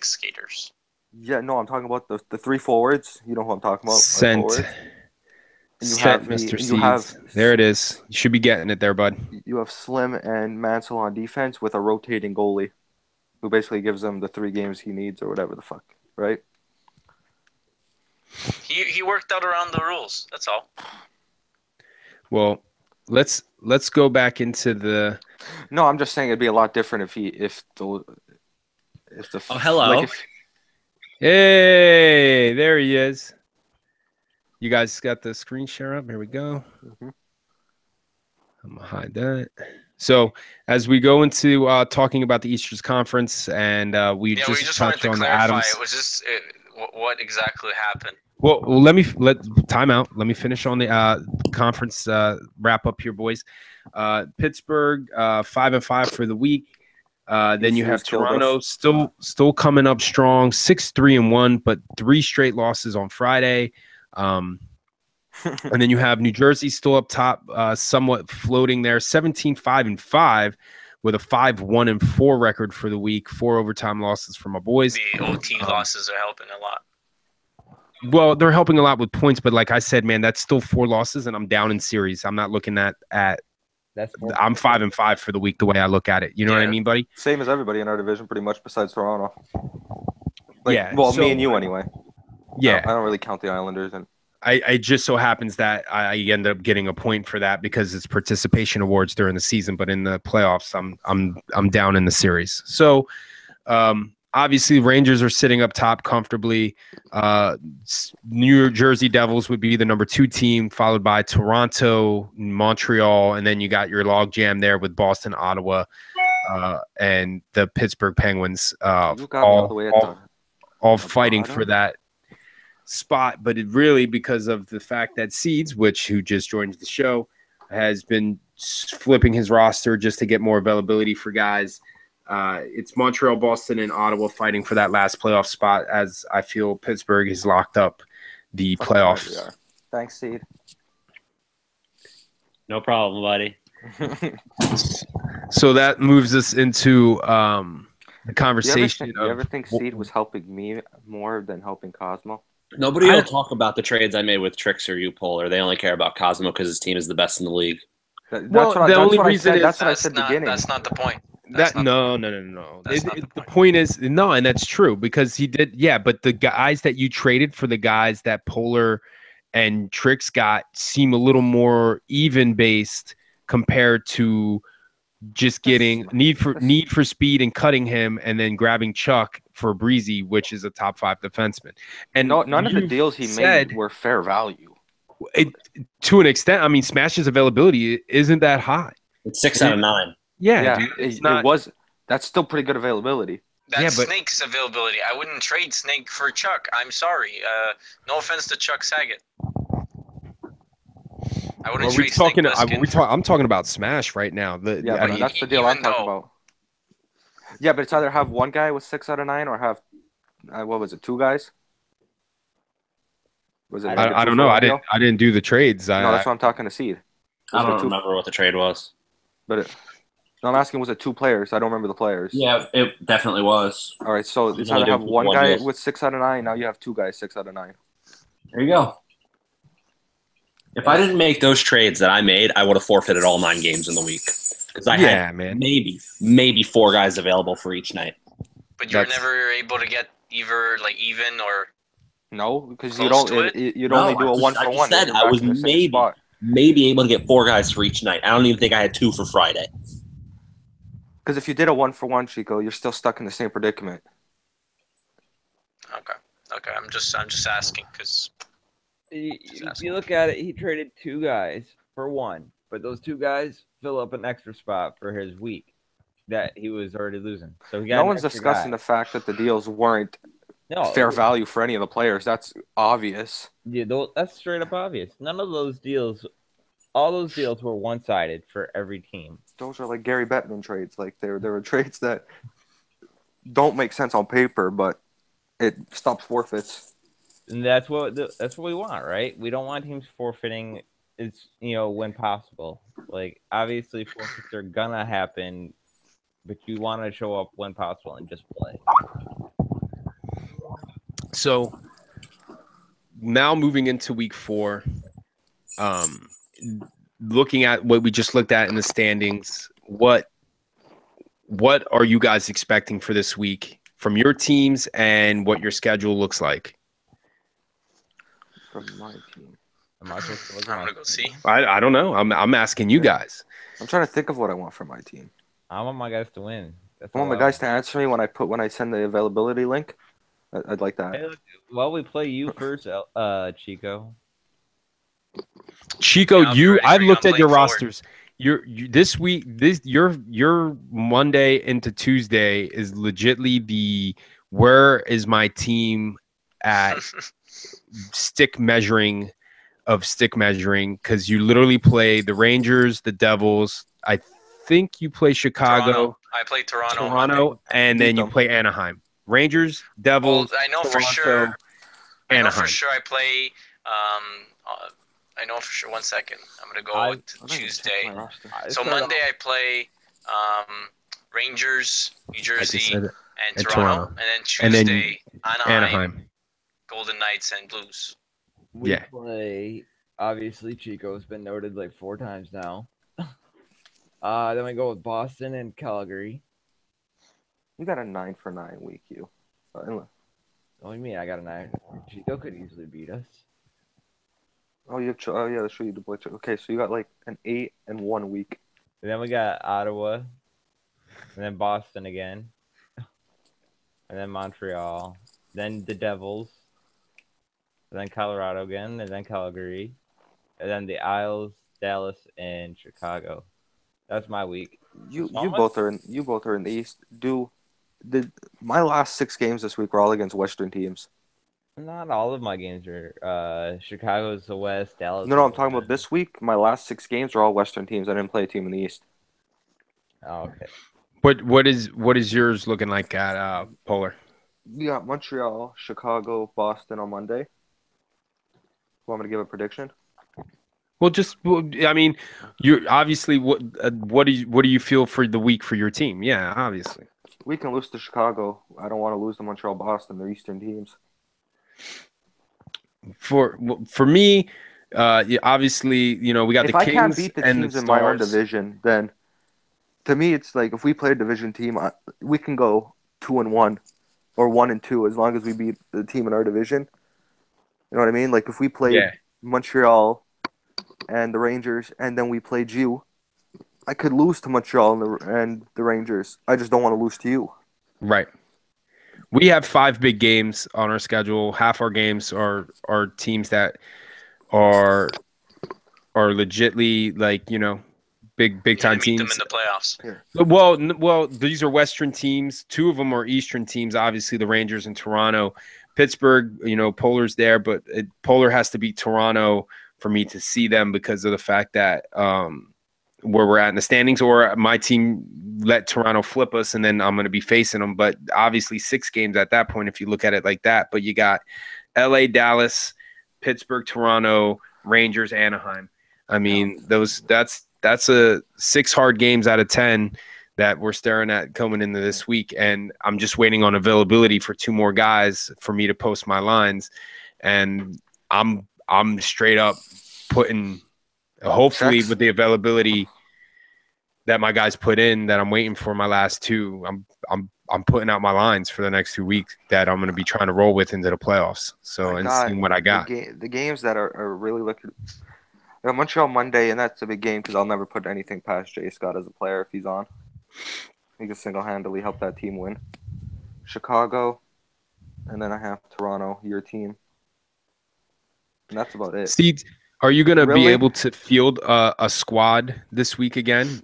Speaker 3: skaters.
Speaker 4: Yeah, no, I'm talking about the 3 forwards. You know who I'm talking about.
Speaker 1: Sent Mr. Seeds. There it is. You should be getting it there, bud.
Speaker 4: You have Slim and Mansell on defense with a rotating goalie who basically gives him the 3 games he needs or whatever the fuck, right?
Speaker 3: He worked out around the rules. That's all.
Speaker 1: Well, let's go back into the.
Speaker 4: No, I'm just saying it'd be a lot different if the.
Speaker 3: Oh, hello.
Speaker 1: Hey, there he is. You guys got the screen share up? Here we go.
Speaker 4: Mm-hmm.
Speaker 1: I'm going to hide that. So as we go into talking about the Eastern Conference, and we just touched on the Adams.
Speaker 3: Was this what exactly happened?
Speaker 1: Well, time out. Let me finish on the conference wrap up here, boys. Pittsburgh 5-5 for the week. Then you have Toronto still coming up strong, 6-3-1, but 3 straight losses on Friday. And then you have New Jersey still up top, somewhat floating there, 17-5-5 with a 5-1-4 record for the week. 4 overtime losses for my boys.
Speaker 3: The OT losses are helping a lot.
Speaker 1: Well, they're helping a lot with points, but like I said, man, that's still 4 losses, and I'm down in series. I'm not looking at. I'm 5-5 for the week. The way I look at it, you know what I mean, buddy?
Speaker 4: Same as everybody in our division, pretty much, besides Toronto.
Speaker 1: Well,
Speaker 4: me and you anyway.
Speaker 1: Yeah,
Speaker 4: I don't really count the Islanders, and
Speaker 1: I just so happens that I end up getting a point for that because it's participation awards during the season, but in the playoffs, I'm down in the series. So, obviously, Rangers are sitting up top comfortably. New Jersey Devils would be the number 2 team, followed by Toronto, Montreal, and then you got your logjam there with Boston, Ottawa, and the Pittsburgh Penguins. All fighting for that spot, but it really, because of the fact that Seeds, who just joined the show, has been flipping his roster just to get more availability for guys. It's Montreal, Boston, and Ottawa fighting for that last playoff spot, as I feel Pittsburgh has locked up the playoffs.
Speaker 4: Thanks, Seed.
Speaker 5: No problem, buddy.
Speaker 1: So that moves us into the conversation.
Speaker 4: You ever think Seed was helping me more than helping Cosmo?
Speaker 5: Nobody will talk about the trades I made with Tricks or U-Polar. They only care about Cosmo because his team is the best in the league.
Speaker 1: That's what I said beginning.
Speaker 3: That's not the point.
Speaker 1: No. The point is no, and that's true because he did. Yeah, but the guys that you traded for the guys that Polar and Tricks got seem a little more even based compared to just getting need for speed and cutting him, and then grabbing Chuck for Breezy, which is a top 5 defenseman. And
Speaker 4: none of the deals he made were fair value.
Speaker 1: To an extent, I mean, Smash's availability isn't that high.
Speaker 5: It's 6 out of 9.
Speaker 1: Yeah,
Speaker 4: dude, it was. That's still pretty good availability.
Speaker 3: That's Snake's availability. I wouldn't trade Snake for Chuck. I'm sorry. No offense to Chuck Saget. I wouldn't trade Snake.
Speaker 1: I'm talking about Smash right now.
Speaker 4: That's the deal I'm talking about. Yeah, but it's either have one guy with 6 out of 9 or have what was it, 2 guys? Was it?
Speaker 1: I don't know. I didn't do the trades.
Speaker 4: No, that's why I'm talking to Seed.
Speaker 5: I don't remember what the trade was.
Speaker 4: But I'm asking, was it 2 players? I don't remember the players.
Speaker 5: Yeah, it definitely was.
Speaker 4: All right, so it's either have one guy with 6 out of 9. Now you have 2 guys 6 out of 9.
Speaker 5: There you go. If I didn't make those trades that I made, I would have forfeited all 9 games in the week because I had maybe 4 guys available for each night.
Speaker 3: But you're never able to get either even or
Speaker 4: no, because you'd only do a 1-for-1.
Speaker 5: I said I was maybe able to get 4 guys for each night. I don't even think I had 2 for Friday.
Speaker 4: Because if you did a 1-for-1, Chico, you're still stuck in the same predicament.
Speaker 3: Okay. I'm just asking because.
Speaker 2: If you look at it, he traded 2 guys for 1, but those 2 guys fill up an extra spot for his week that he was already losing. So no one's discussing
Speaker 4: the fact that the deals weren't fair value for any of the players. That's obvious.
Speaker 2: Yeah, that's straight up obvious. None of those deals, all those deals were one-sided for every team.
Speaker 4: Those are like Gary Bettman trades. Like there were trades that don't make sense on paper, but it stops forfeits.
Speaker 2: And that's what we want, right? We don't want teams forfeiting. It's when possible. Like obviously forfeits are gonna happen, but you want to show up when possible and just play.
Speaker 1: So now moving into week 4, looking at what we just looked at in the standings, what are you guys expecting for this week from your teams and what your schedule looks like?
Speaker 4: From my team.
Speaker 3: I'm gonna go see.
Speaker 1: I don't know. I'm asking you guys.
Speaker 4: I'm trying to think of what I want for my team.
Speaker 2: I want my guys to win.
Speaker 4: I want my guys to answer me when I send the availability link. I'd like that.
Speaker 2: Hey, well, we play you first, Chico.
Speaker 1: Chico, I've looked at your rosters. This week, your Monday into Tuesday is legitly the where is my team at stick measuring because you literally play the Rangers, the Devils. I think you play Chicago.
Speaker 3: I play Toronto,
Speaker 1: and then you play Anaheim. Rangers, Devils.
Speaker 3: Well, I know for sure. I know for sure I play. I know for sure. 1 second. I'm gonna go to Tuesday. So Monday I play Rangers, New Jersey, and Toronto, and then Tuesday Anaheim, Golden Knights, and Blues.
Speaker 2: We play. Obviously, Chico's been noted like 4 times now. Then we go with Boston and Calgary.
Speaker 4: You got a 9 for 9 week, you.
Speaker 2: What do you mean? I got a 9. Chico could easily beat us.
Speaker 4: Oh, that's true. You deployed. Okay, so you got like an 8 and 1 week.
Speaker 2: And then we got Ottawa, and then Boston again. and then Montreal, then the Devils, and then Colorado again, and then Calgary, and then the Isles, Dallas, and Chicago. That's my week.
Speaker 4: You both are in the East. My last 6 games this week were all against Western teams.
Speaker 2: Not all of my games are. Chicago's the West, Dallas.
Speaker 4: No, I'm talking about this week. My last 6 games are all Western teams. I didn't play a team in the East.
Speaker 2: Oh, okay.
Speaker 1: What is yours looking like at Polar?
Speaker 4: We got Montreal, Chicago, Boston on Monday. Want me to give a prediction?
Speaker 1: Well, I mean, you're obviously what do you feel for the week for your team? Yeah, obviously.
Speaker 4: We can lose to Chicago. I don't want to lose to Montreal, Boston. They're Eastern teams.
Speaker 1: For me, obviously, we got the Kings. If I can't beat the teams in my own
Speaker 4: division, then to me, it's like if we play a division team, we can go 2-1 or 1-2 as long as we beat the team in our division. You know what I mean? Like if we played Montreal and the Rangers, and then we played you, I could lose to Montreal and the Rangers. I just don't want to lose to you.
Speaker 1: Right. We have 5 big games on our schedule. Half our games are teams that are legitly big time teams.
Speaker 3: Them in the playoffs.
Speaker 1: Yeah. Well, these are Western teams. 2 of them are Eastern teams. Obviously, the Rangers and Toronto. Pittsburgh, Polar's there, but Polar has to beat Toronto for me to see them because of the fact that where we're at in the standings, or my team let Toronto flip us, and then I'm going to be facing them. But obviously 6 games at that point, if you look at it like that. But you got LA, Dallas, Pittsburgh, Toronto, Rangers, Anaheim. I mean, that's a 6 hard games out of 10 that we're staring at coming into this week. And I'm just waiting on availability for 2 more guys for me to post my lines. And I'm straight up putting, hopefully with the availability that my guys put in, that I'm waiting for my last 2. I'm putting out my lines for the next 2 weeks that I'm going to be trying to roll with into the playoffs. So seeing what I got.
Speaker 4: The games that are really looking. Montreal Monday, and that's a big game because I'll never put anything past Jay Scott as a player if he's on. He can single-handedly help that team win. Chicago, and then I have Toronto, your team. And that's about it.
Speaker 1: Steve, are you going to be able to field a squad this week again?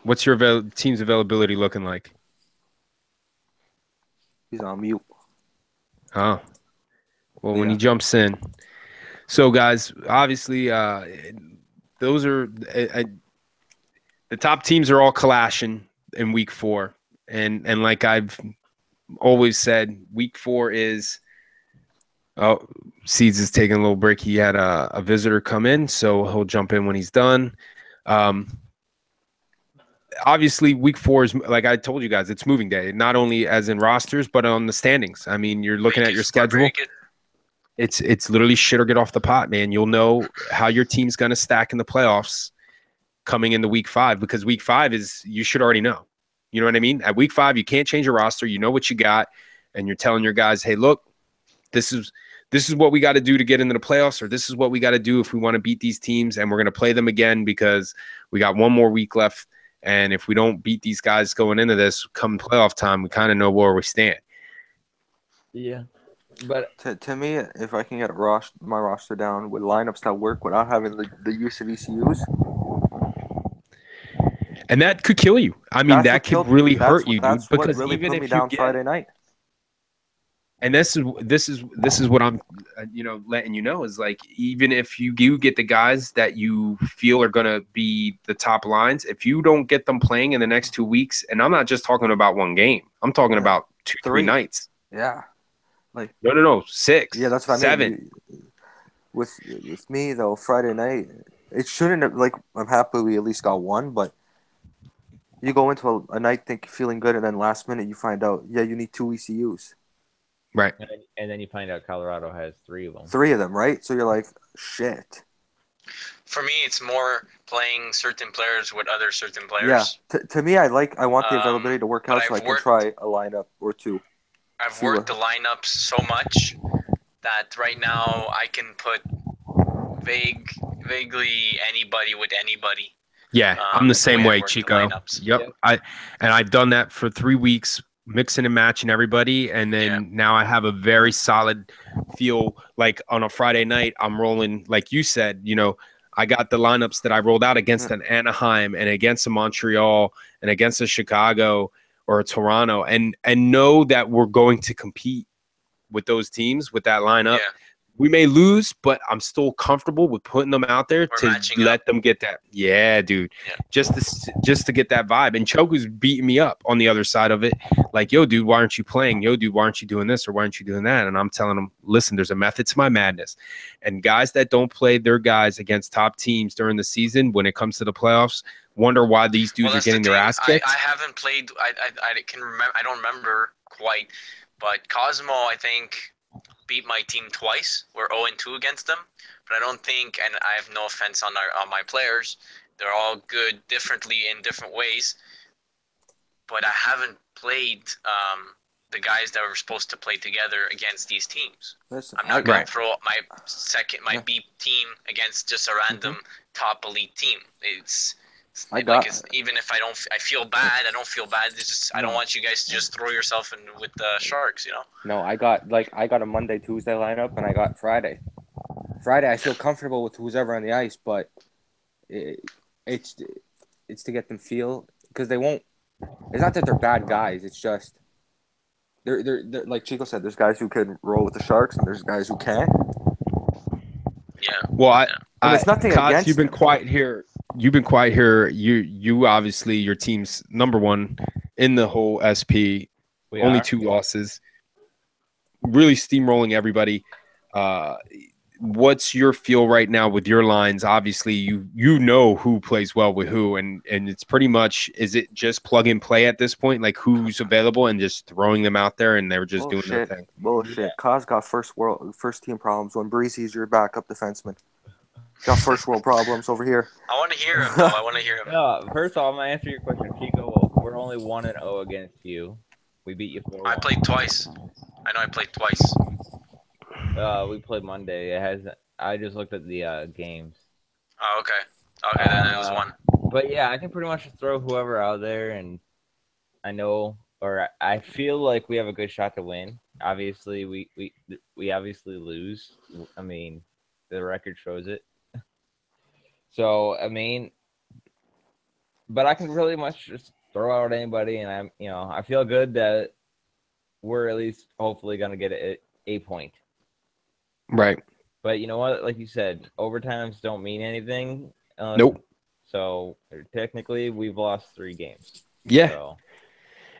Speaker 1: What's your team's availability looking like?
Speaker 4: He's on mute.
Speaker 1: Oh. Well, when he jumps in. So, guys, obviously, those are the top teams are all clashing in week 4. And like I've always said, week 4 is Seeds is taking a little break. He had a visitor come in, so he'll jump in when he's done. Obviously, week 4 is, like I told you guys, it's moving day, not only as in rosters, but on the standings. I mean, you're looking at your schedule. It's literally shit or get off the pot, man. You'll know how your team's going to stack in the playoffs coming into week 5, because week 5 is, you should already know. You know what I mean? At week 5, you can't change your roster. You know what you got, and you're telling your guys, hey, look, this is what we got to do to get into the playoffs, or this is what we got to do if we want to beat these teams, and we're going to play them again because we got 1 more week left. And if we don't beat these guys going into this, come playoff time, we kind of know where we stand.
Speaker 2: Yeah. But
Speaker 4: to me, if I can get my roster down with lineups that work without having the use of ECUs,
Speaker 1: and that could kill you. I mean, that could really hurt you, dude. Because
Speaker 4: really even put me down Friday night.
Speaker 1: And this is what I'm, letting you know is, like, even if you do get the guys that you feel are going to be the top lines, if you don't get them playing in the next 2 weeks, and I'm not just talking about 1 game, I'm talking about 2-3 nights.
Speaker 4: Yeah.
Speaker 1: Like no, 6.
Speaker 4: Yeah, that's what
Speaker 1: 7.
Speaker 4: I mean. With me though, Friday night, it shouldn't have, like, I'm happy we at least got 1, but you go into a night feeling good, and then last minute you find out, you need 2 ECUs.
Speaker 1: Right.
Speaker 2: And then you find out Colorado has 3 of them.
Speaker 4: 3 of them, right? So you're like, shit.
Speaker 3: For me, it's more playing certain players with other certain players.
Speaker 4: Yeah. To me, I want the availability to work out so I can try a lineup or 2.
Speaker 3: I've worked the lineups so much that right now I can put vaguely anybody with anybody.
Speaker 1: Yeah, I'm the same way, Chico. Yep. I've done that for 3 weeks mixing and matching everybody, and then now I have a very solid feel. Like on a Friday night, I'm rolling, like you said, you know, I got the lineups that I rolled out against an Anaheim and against a Montreal and against a Chicago or a Toronto, and know that we're going to compete with those teams with that lineup.
Speaker 3: Yeah.
Speaker 1: We may lose, but I'm still comfortable with putting them out there to let them get that. Yeah, dude. Yeah. Just to get that vibe. And Choku's beating me up on the other side of it. Like, yo, dude, why aren't you playing? Yo, dude, why aren't you doing this or why aren't you doing that? And I'm telling him, listen, there's a method to my madness. And guys that don't play their guys against top teams during the season, when it comes to the playoffs, wonder why these dudes are getting their ass kicked.
Speaker 3: I haven't played. I can remember. I don't remember quite, but Cosmo, I think, beat my team twice. We're 0-2 against them, but I don't think, and I have no offense on my players, they're all good differently in different ways, but I haven't played the guys that were supposed to play together against these teams. Listen, I'm not going to throw up my B team against just a random top elite team. Even if I feel bad, I don't feel bad. It's just I don't want you guys to just throw yourself in with the Sharks, you know.
Speaker 6: No, I got a Monday, Tuesday lineup, and I got Friday. Friday, I feel comfortable with who's ever on the ice, but it's to get them feel, because they won't. It's not that they're bad guys. It's just they're like Chico said. There's guys who can roll with the Sharks, and there's guys who can't.
Speaker 3: Yeah.
Speaker 1: Well,
Speaker 6: it's nothing against.
Speaker 1: You've been quiet here. You obviously, your team's number one in the whole SP. Only 2 losses. Really steamrolling everybody. What's your feel right now with your lines? Obviously, you know who plays well with who, and it's pretty much, is it just plug and play at this point? Like who's available and just throwing them out there, and they're just doing their thing.
Speaker 4: Bullshit. Yeah. Cos got first team problems when Breezy's your backup defenseman. Got first world problems over here.
Speaker 3: I want to hear him, though. I want to hear him.
Speaker 2: No, first off, I'm going to answer your question, Chico. We're only 1-0 against you. We beat you 4-1.
Speaker 3: I played twice. I know I played twice.
Speaker 2: We played Monday. I just looked at the games.
Speaker 3: Oh, okay. Okay, then it was 1.
Speaker 2: But yeah, I can pretty much throw whoever out there, and I feel like we have a good shot to win. Obviously, we obviously lose. I mean, the record shows it. So, I mean, but I can really much just throw out anybody, and I feel good that we're at least hopefully going to get a point.
Speaker 1: Right.
Speaker 2: But you know what? Like you said, overtimes don't mean anything.
Speaker 1: Nope.
Speaker 2: So, technically, we've lost 3 games.
Speaker 1: Yeah.
Speaker 2: So.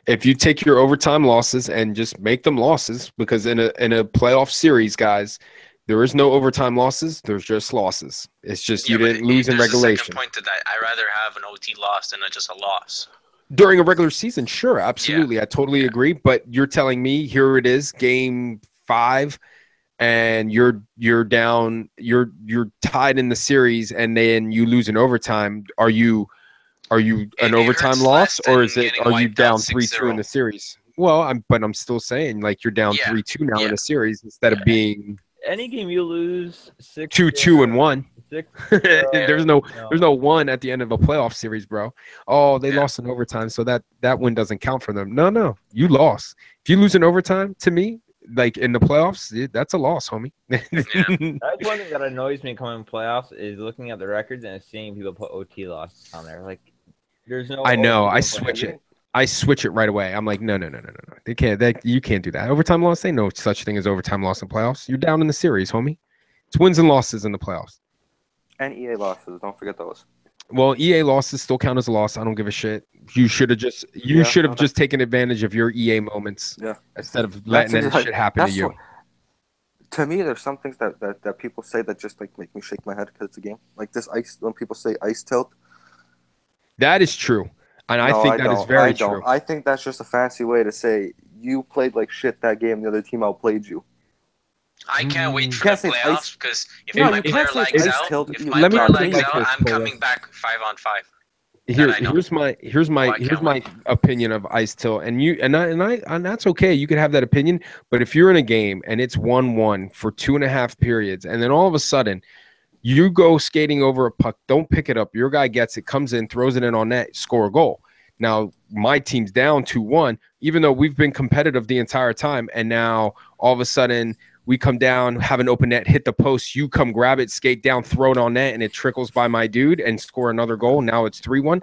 Speaker 1: If you take your overtime losses and just make them losses, because in a playoff series, guys, there is no overtime losses. There's just losses. It's just you didn't lose in regulation.
Speaker 3: There's a second point to that. I'd rather have an OT loss than just a loss.
Speaker 1: During a regular season, sure, absolutely. Yeah. I totally agree. But you're telling me here it is, game 5, and you're down, you're tied in the series, and then you lose in overtime. Are you an overtime loss, or are you down 3-2 in the series? Well, I'm still saying, like, you're down 3-2 now in the series instead of being
Speaker 2: any game you lose
Speaker 1: 2-2-1. There's no 1 at the end of a playoff series, bro. Oh, they lost in overtime, so that win doesn't count for them. No, you lost. If you lose in overtime, to me, like in the playoffs, that's a loss, homie.
Speaker 2: That's one thing that annoys me coming in playoffs is looking at the records and seeing people put OT losses on there. Like, there's no.
Speaker 1: I know. I switch it. I switch it right away. I'm like, no. They can't. You can't do that. Overtime loss. Ain't no such thing as overtime loss in playoffs. You're down in the series, homie. It's wins and losses in the playoffs.
Speaker 4: And EA losses. Don't forget those.
Speaker 1: Well, EA losses still count as a loss. I don't give a shit. You should have just taken advantage of your EA moments.
Speaker 4: Yeah.
Speaker 1: Instead of letting that shit happen to you.
Speaker 4: To me, there's some things that people say that just like make me shake my head because it's a game. Like this ice. When people say ice tilt.
Speaker 1: That is true. And I think that is very true.
Speaker 4: I think that's just a fancy way to say you played like shit that game. The other team outplayed you.
Speaker 3: I can't wait for the playoffs because if my player lags out, I'm coming back 5-on-5.
Speaker 1: Here's my opinion of ice tilt, and that's okay. You can have that opinion, but if you're in a game and it's 1-1 for 2.5 periods, and then all of a sudden you go skating over a puck, don't pick it up, your guy gets it, comes in, throws it in on net, score a goal. Now my team's down 2-1, even though we've been competitive the entire time. And now all of a sudden we come down, have an open net, hit the post. You come grab it, skate down, throw it on net, and it trickles by my dude and score another goal. Now it's 3-1.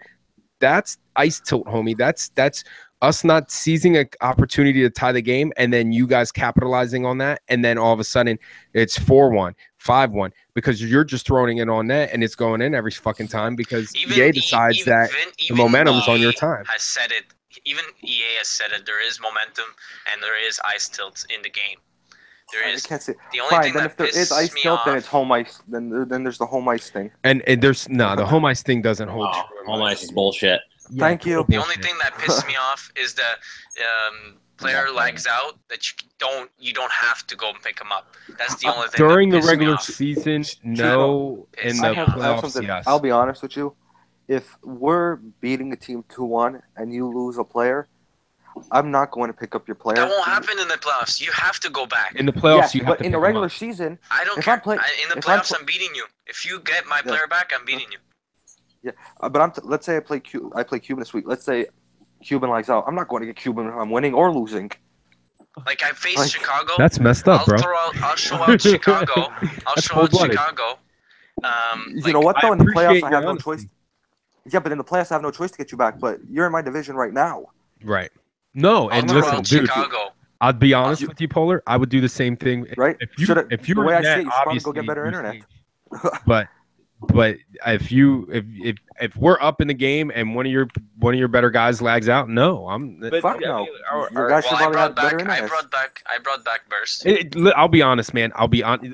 Speaker 1: That's ice tilt, homie. That's us not seizing an opportunity to tie the game, and then you guys capitalizing on that, and then all of a sudden it's 4-1, 5-1, because you're just throwing it on net and it's going in every fucking time because EA decides that the momentum's on your time.
Speaker 3: Has said it. Even EA has said it. There is momentum and there is ice tilts in the game. There is.
Speaker 4: I can't say.
Speaker 3: The only
Speaker 4: Fine,
Speaker 3: thing
Speaker 4: then
Speaker 3: that
Speaker 4: if there is ice tilt, then it's home ice. Then there's the home ice thing.
Speaker 1: And there's the home ice thing doesn't hold true.
Speaker 5: Home ice is bullshit.
Speaker 1: Yeah,
Speaker 4: Thank you.
Speaker 3: The only thing that pisses me off is the player lags out that you don't have to go and pick him up. That's the only thing.
Speaker 1: During
Speaker 3: that
Speaker 1: the
Speaker 3: pisses me
Speaker 1: regular
Speaker 3: off.
Speaker 1: season, no. In the playoffs, yes.
Speaker 4: I'll be honest with you. If we're beating a team 2-1 and you lose a player, I'm not going to pick up your player.
Speaker 3: That won't happen in the playoffs. You have to go back.
Speaker 1: In the playoffs, you have
Speaker 4: but
Speaker 1: to
Speaker 4: in the
Speaker 1: pick
Speaker 4: regular
Speaker 1: him up.
Speaker 4: season,
Speaker 3: I don't care. In the playoffs, I'm beating you. If you get my player back, I'm beating you.
Speaker 4: Yeah, but let's say I play Cuban this week. Let's say Cuban lags out. I'm not going to get Cuban if I'm winning or losing.
Speaker 3: Like I faced Chicago.
Speaker 1: That's messed up, bro.
Speaker 3: I'll show out Chicago.
Speaker 4: You know what though? In the playoffs, I have no choice. Yeah, but in the playoffs, I have no choice to get you back. But you're in my division right now.
Speaker 1: Right. No, and listen, dude.
Speaker 3: Chicago.
Speaker 1: I'll be honest with you, Polar. I would do the same thing.
Speaker 4: Right?
Speaker 1: If you
Speaker 4: the
Speaker 1: were
Speaker 4: way I
Speaker 1: net,
Speaker 4: see it, you should probably go get better internet.
Speaker 1: But if we're up in the game and one of your better guys lags out, no,
Speaker 4: fuck no. Your guys should probably have better internet.
Speaker 3: I brought back Burst.
Speaker 1: I'll be honest, man.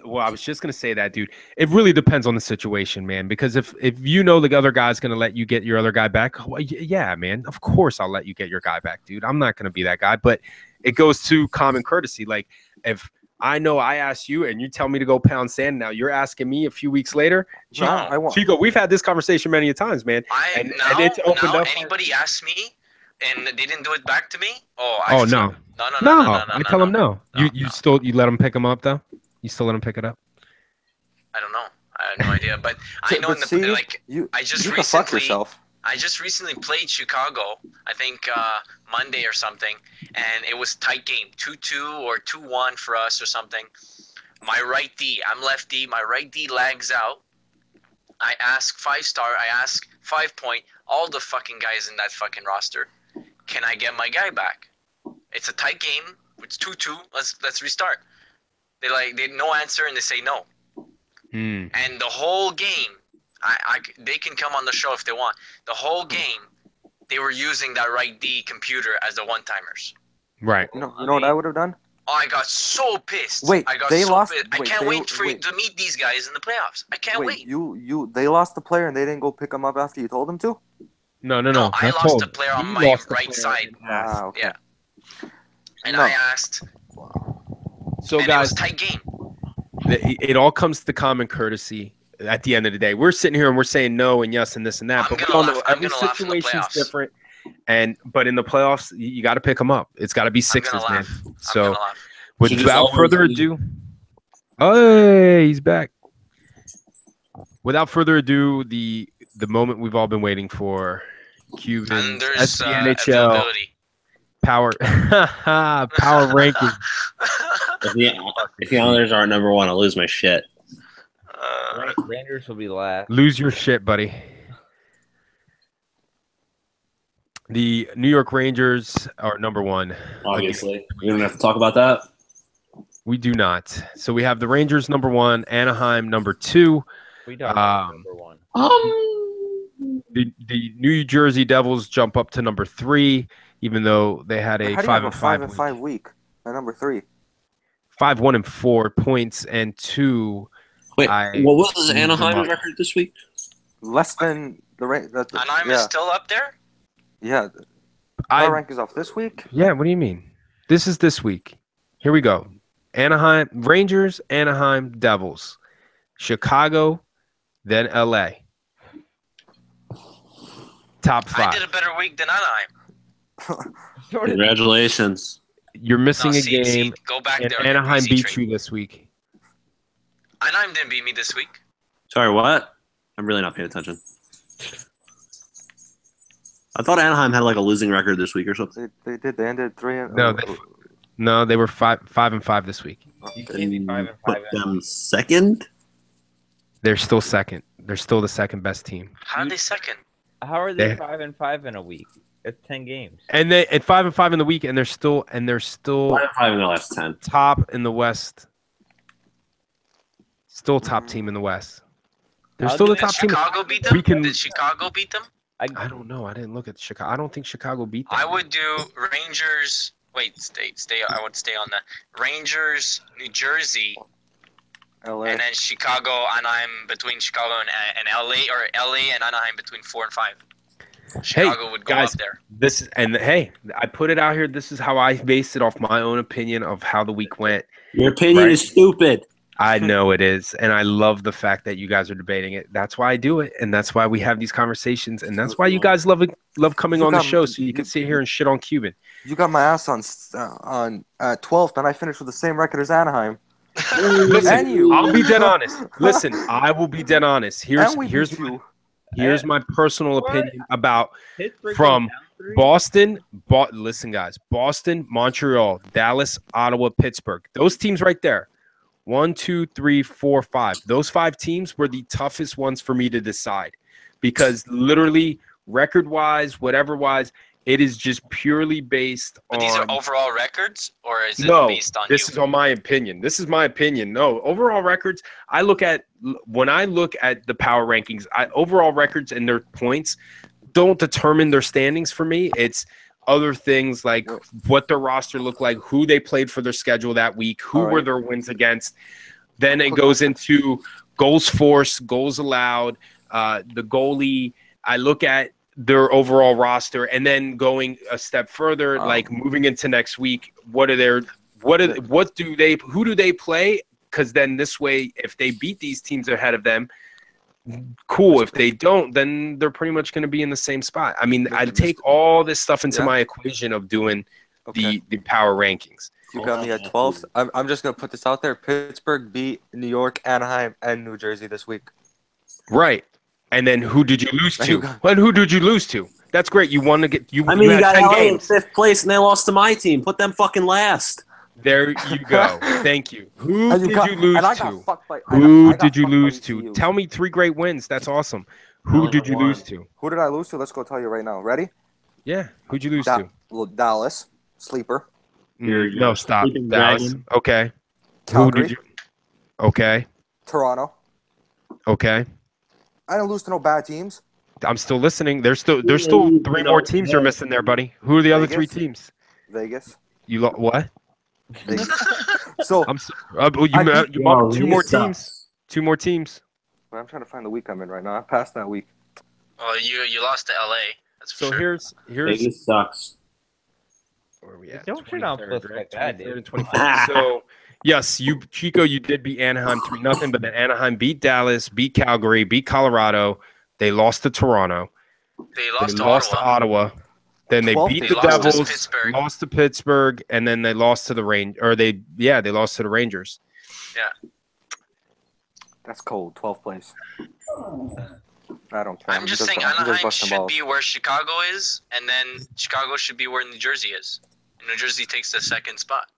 Speaker 1: Well, I was just gonna say that, dude. It really depends on the situation, man. Because if you know the other guy's gonna let you get your other guy back, well, yeah, man. Of course, I'll let you get your guy back, dude. I'm not gonna be that guy, but it goes to common courtesy. Like if I know I asked you and you tell me to go pound sand. Now you're asking me a few weeks later.
Speaker 4: No, I won't.
Speaker 1: Chico, we've had this conversation many a times, man. And it's opened up.
Speaker 3: Anybody asked me and they didn't do it back to me?
Speaker 1: No.
Speaker 3: No.
Speaker 1: I tell them no. You let them pick them up though? You still let them pick it up?
Speaker 3: I don't know. I have no idea. But I know I just recently played Chicago, I think Monday or something, and it was tight game, 2-2 or 2-1 for us or something. My right D, I'm left D, my right D lags out. I ask 5-star, I ask 5-point, all the fucking guys in that fucking roster, can I get my guy back? It's a tight game, it's 2-2, let's restart. They no answer and they say no. And the whole game, they can come on the show if they want. The whole game, they were using that right D computer as the one-timers.
Speaker 1: Right.
Speaker 4: You know what I would have done?
Speaker 3: Oh, I got so pissed.
Speaker 4: Wait, they lost.
Speaker 3: Pissed. I can't wait for you to meet these guys in the playoffs. I can't wait.
Speaker 4: They lost the player and they didn't go pick him up after you told them to?
Speaker 3: No. I lost the player on my right side.
Speaker 4: Okay.
Speaker 3: Yeah. And I asked.
Speaker 1: So
Speaker 3: and
Speaker 1: guys,
Speaker 3: it was a tight game.
Speaker 1: It all comes to common courtesy. At the end of the day, we're sitting here and we're saying no and yes and this and that, but we all know every situation's different. But in the playoffs, you got to pick them up. It's got to be sixes, man. So, without further ado, hey, he's back. Without further ado, the moment we've all been waiting for, Cuban SPNHL power ranking.
Speaker 5: If the Islanders aren't number one, I'll lose my shit.
Speaker 2: Rangers will be last.
Speaker 1: Lose your shit, buddy. The New York Rangers are number one.
Speaker 5: Obviously. We don't have to talk about that.
Speaker 1: We do not. So we have the Rangers number one, Anaheim number two.
Speaker 2: We don't have number one.
Speaker 1: The New Jersey Devils jump up to number three, even though they had a 5-5
Speaker 4: week. At number three.
Speaker 1: 5-1-4 points and 2.
Speaker 5: Wait, what was Anaheim's record this week?
Speaker 4: Less than the rank.
Speaker 3: Anaheim is still up there?
Speaker 4: Yeah. Our rank is off this week?
Speaker 1: Yeah, what do you mean? This is this week. Here we go. Anaheim, Rangers, Anaheim, Devils. Chicago, then LA. Top 5.
Speaker 3: I did a better week than Anaheim.
Speaker 5: Congratulations.
Speaker 1: You're missing a game.
Speaker 3: Go back
Speaker 1: and
Speaker 3: there.
Speaker 1: Anaheim beat you this week.
Speaker 3: Anaheim didn't beat me this week.
Speaker 5: Sorry, what? I'm really not paying attention. I thought Anaheim had like a losing record this week or something.
Speaker 4: They did. They ended 3.
Speaker 1: No, they were 5-5 this week.
Speaker 2: You can't be 5-5.
Speaker 5: Put them second.
Speaker 1: They're still second. They're still the second best team.
Speaker 3: How are they second?
Speaker 2: How are they 5-5 in a week? It's 10 games.
Speaker 1: And they at 5-5 in the week, and they're still
Speaker 5: 5-5 in the last 10.
Speaker 1: Top in the West. Still top team in the West. They're still the top team.
Speaker 3: Did Chicago beat them? Did Chicago beat them?
Speaker 1: I don't know. I didn't look at Chicago. I don't think Chicago beat them.
Speaker 3: I would do Rangers. Wait, stay. I would stay on the Rangers, New Jersey,
Speaker 4: LA.
Speaker 3: and then Chicago, Anaheim between Chicago and LA, or LA and Anaheim between 4 and 5. Chicago would go
Speaker 1: guys,
Speaker 3: up there.
Speaker 1: I put it out here. This is how I based it off my own opinion of how the week went.
Speaker 5: Your opinion is stupid.
Speaker 1: I know it is, and I love the fact that you guys are debating it. That's why I do it, and that's why we have these conversations, and that's why you guys love coming on the show, so you can sit here and shit on Cuban.
Speaker 4: You got my ass on 12th, and I finished with the same record as Anaheim.
Speaker 1: Listen, I'll be dead honest. Listen, I will be dead honest. Here's my personal opinion about from Boston. Listen, guys, Boston, Montreal, Dallas, Ottawa, Pittsburgh. Those teams right there. 1, 2, 3, 4, 5. Those 5 teams were the toughest ones for me to decide because literally record-wise, whatever-wise, it is just purely based on.
Speaker 3: But these are overall records, or is it based on
Speaker 1: this is on my opinion. This is my opinion. No, overall records, when I look at the power rankings, overall records and their points don't determine their standings for me. It's other things like what their roster looked like, who they played for their schedule that week, who were their wins against. Then it goes into goals forced, goals allowed, the goalie. I look at their overall roster, and then going a step further, like moving into next week, who do they play? Because then this way, if they beat these teams ahead of them, cool. If they don't, then they're pretty much going to be in the same spot. I mean, I take all this stuff into my equation of doing the power rankings.
Speaker 4: You got me at 12th. I'm just going to put this out there. Pittsburgh beat New York, Anaheim, and New Jersey this week.
Speaker 1: Right. And then who did you lose to? And who did you lose to? That's great. You won to get you.
Speaker 5: I mean, you got
Speaker 1: 10
Speaker 5: LA
Speaker 1: games
Speaker 5: in 5th place, and they lost to my team. Put them fucking last.
Speaker 1: There you go. Thank you. Who did you lose to? Who did you lose to? Tell me 3 great wins. That's awesome. Who did you lose to?
Speaker 4: Who did I lose to? Let's go tell you right now. Ready?
Speaker 1: Yeah. Who'd you lose to?
Speaker 4: Dallas. Sleeper.
Speaker 1: No, stop. Dallas. Okay.
Speaker 4: Calgary.
Speaker 1: Who did you? Okay.
Speaker 4: Toronto.
Speaker 1: Okay.
Speaker 4: I didn't lose to no bad teams.
Speaker 1: I'm still listening. There's still 3 more teams you're missing there, buddy. Who are the other 3 teams?
Speaker 4: Vegas.
Speaker 1: You what?
Speaker 4: Vegas. So
Speaker 1: you bought 2 more teams. 2 more teams.
Speaker 4: I'm trying to find the week I'm in right now. I passed that week.
Speaker 3: Well, you lost to LA. That's for
Speaker 1: so
Speaker 3: sure.
Speaker 1: here's
Speaker 5: Vegas sucks.
Speaker 1: Where are we at?
Speaker 2: Don't shit on Cliff like that, dude.
Speaker 1: So yes, Chico, you did beat Anaheim 3-0, but then Anaheim beat Dallas, beat Calgary, beat Colorado. They lost to Toronto.
Speaker 3: They lost
Speaker 1: to Ottawa. Then they beat the Devils, lost to Pittsburgh, and then they lost to the they lost to the Rangers.
Speaker 3: Yeah.
Speaker 4: That's cold. 12th place. I don't care.
Speaker 3: I'm just saying Anaheim should be where Chicago is, and then Chicago should be where New Jersey is. And New Jersey takes the 2nd spot.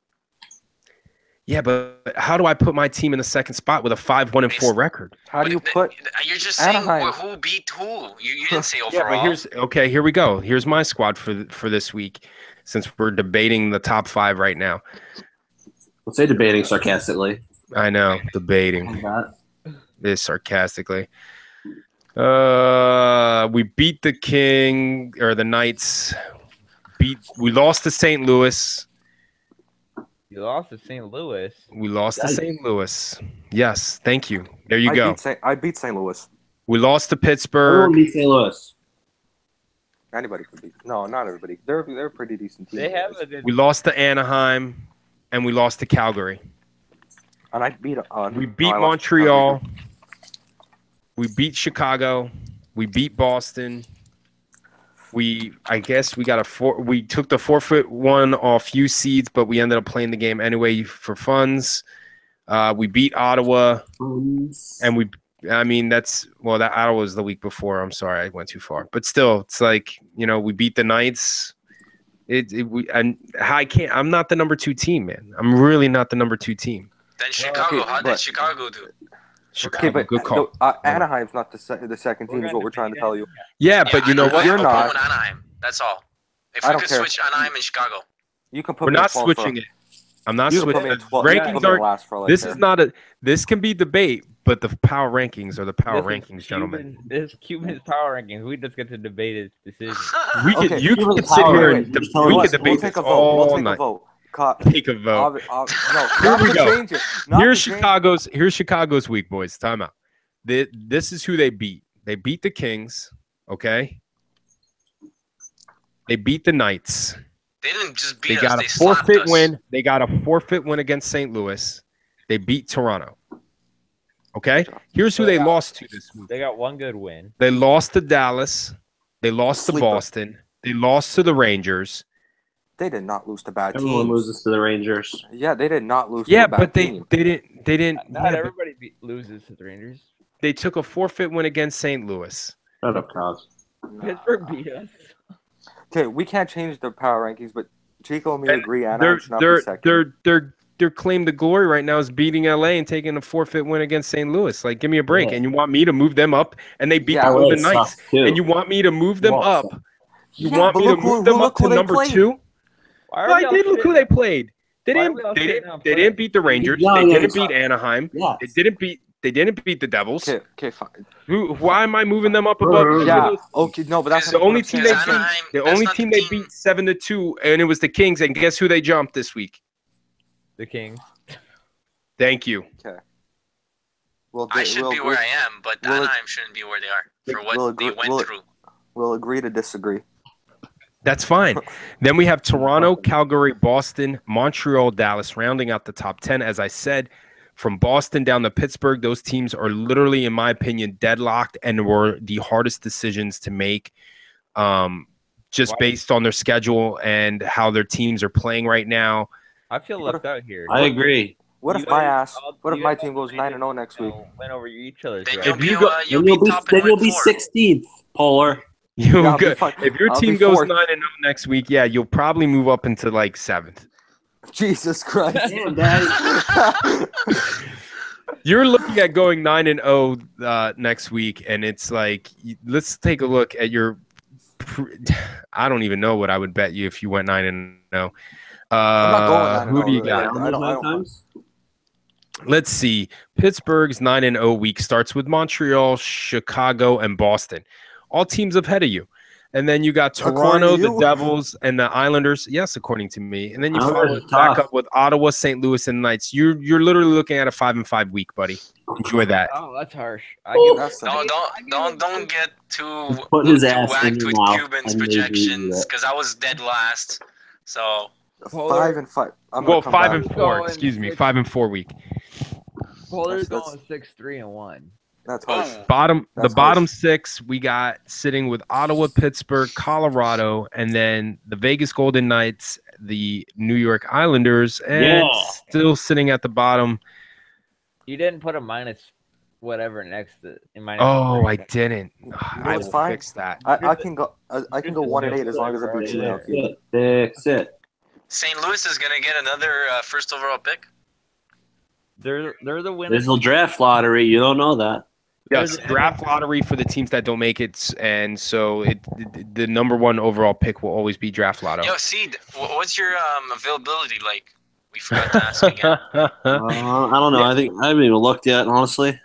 Speaker 1: Yeah, but how do I put my team in the 2nd spot with a 5-1-4 record?
Speaker 4: How do you put?
Speaker 3: You're just
Speaker 4: Anaheim.
Speaker 3: saying who beat who. You didn't say overall.
Speaker 1: Yeah, but here we go. Here's my squad for this week, since we're debating the top 5 right now.
Speaker 5: Let's say debating sarcastically.
Speaker 1: I know, debating. This sarcastically. We beat the Knights. We lost to St. Louis.
Speaker 2: You lost to St. Louis.
Speaker 1: We lost to St. Louis. Yes, thank you. There you go.
Speaker 4: I beat St. Louis.
Speaker 1: We lost to Pittsburgh.
Speaker 5: Everyone beat St. Louis.
Speaker 4: Anybody could beat. No, not everybody. They're a pretty decent team.
Speaker 1: We lost to Anaheim, and we lost to Calgary.
Speaker 4: And I beat.
Speaker 1: We beat Montreal. We beat Chicago. We beat Boston. I guess we got we took the forfeit one off few seeds, but we ended up playing the game anyway for funds. We beat Ottawa, and I mean, that Ottawa was the week before. I'm sorry, I went too far. But still, it's like, we beat the Knights. I'm not the number 2 team, man. I'm really not the number 2 team.
Speaker 3: Then Chicago. How did Chicago do?
Speaker 1: Chicago, but good call.
Speaker 4: Anaheim's not the second team is what we're trying to tell you.
Speaker 1: Yeah, but you know what?
Speaker 3: You're not. Anaheim. That's all. If we could switch Anaheim and Chicago.
Speaker 4: You can put
Speaker 1: We're not switching it. I'm not switching it. Rankings are. This is not a. This can be debate, but the power rankings are the power rankings, gentlemen.
Speaker 2: This Cuban's power rankings. We just get to debate his decision.
Speaker 1: You can sit here and we can debate this all night. Take a vote.
Speaker 4: Here we go.
Speaker 1: Here's Chicago's week, boys. Time out. This is who they beat. They beat the Kings. Okay. They beat the Knights.
Speaker 3: They didn't just beat us.
Speaker 1: They got a forfeit win. They got a forfeit win against St. Louis. They beat Toronto. Okay. Here's who they lost to this week.
Speaker 2: They got one good win.
Speaker 1: They lost to Dallas. They lost to Boston. They lost to the Rangers.
Speaker 4: They did not lose to bad teams.
Speaker 5: Everyone loses to the Rangers.
Speaker 4: Yeah, they did not lose to a bad team.
Speaker 1: They didn't.
Speaker 2: Not everybody loses to the Rangers.
Speaker 1: They took a forfeit win against St. Louis.
Speaker 5: Shut up, Kaz.
Speaker 2: Pittsburgh beat us.
Speaker 4: Okay, we can't change the power rankings, but Chico and me agree. Anaheim should not be second.
Speaker 1: Their claim to glory right now is beating LA and taking a forfeit win against St. Louis. Like, give me a break. Yeah. And you want me to move them up? And they beat the Golden Knights. And you want me to move them up? You want me to move them up to number 2? I did look who they played. They didn't beat the Rangers. They didn't beat Anaheim. They didn't beat the Devils.
Speaker 4: Okay, fine.
Speaker 1: Why am I moving them up above?
Speaker 4: Yeah. Okay, no, but that's
Speaker 1: the only team they beat. The only team they beat 7-2, and it was the Kings. And guess who they jumped this week?
Speaker 2: The Kings.
Speaker 1: Thank you.
Speaker 4: Okay.
Speaker 3: I should be where I am, but Anaheim shouldn't be where they are for what they went through.
Speaker 4: We'll agree to disagree.
Speaker 1: That's fine. Then we have Toronto, Calgary, Boston, Montreal, Dallas, rounding out the top 10. As I said, from Boston down to Pittsburgh, those teams are literally, in my opinion, deadlocked and were the hardest decisions to make just based on their schedule and how their teams are playing right now.
Speaker 2: I feel left out here.
Speaker 5: I agree.
Speaker 4: What if my team goes 9-0 next week?
Speaker 2: Win over each other.
Speaker 3: Then you'll be
Speaker 5: 16th, Polar.
Speaker 1: If your team goes 9-0 next week, you'll probably move up into like 7th.
Speaker 4: Jesus Christ.
Speaker 5: Damn, Daddy.
Speaker 1: You're looking at going 9-0 next week, and it's like, let's take a look at your. I don't even know what I would bet you if you went 9-0.
Speaker 4: I'm not going 9-0.
Speaker 1: Who do you got?
Speaker 4: I don't.
Speaker 1: Let's see. Pittsburgh's 9-0 week starts with Montreal, Chicago, and Boston. All teams ahead of you. And then you got Toronto, the Devils, and the Islanders. Yes, according to me. And then you follow it back up with Ottawa, St. Louis, and Knights. You're literally looking at a 5-5 week, buddy. Enjoy that.
Speaker 2: Oh, that's harsh.
Speaker 3: Don't get too whacked with Cuban's projections because I was dead last. So
Speaker 4: 5-5.
Speaker 1: Well, 5-4. Excuse me, 5-4 week.
Speaker 2: Polar's going 6-3-1.
Speaker 4: That's harsh.
Speaker 1: The bottom 6 we got sitting with Ottawa, Pittsburgh, Colorado, and then the Vegas Golden Knights, the New York Islanders, and still sitting at the bottom.
Speaker 2: You didn't put a minus whatever next to in minus.
Speaker 1: Oh, I didn't. I will
Speaker 4: fine.
Speaker 1: fix that.
Speaker 4: I can go 1-8 as long as I beat you.
Speaker 5: Fix it.
Speaker 3: St. Louis is gonna get another first overall pick.
Speaker 2: They're the winners.
Speaker 5: There's no draft lottery. You don't know that.
Speaker 1: Yes, draft lottery for the teams that don't make it, and so the number 1 overall pick will always be draft lotto.
Speaker 3: Yo, Seed, what's your availability like? We forgot to ask again.
Speaker 5: I don't know. I think I haven't even looked yet, honestly.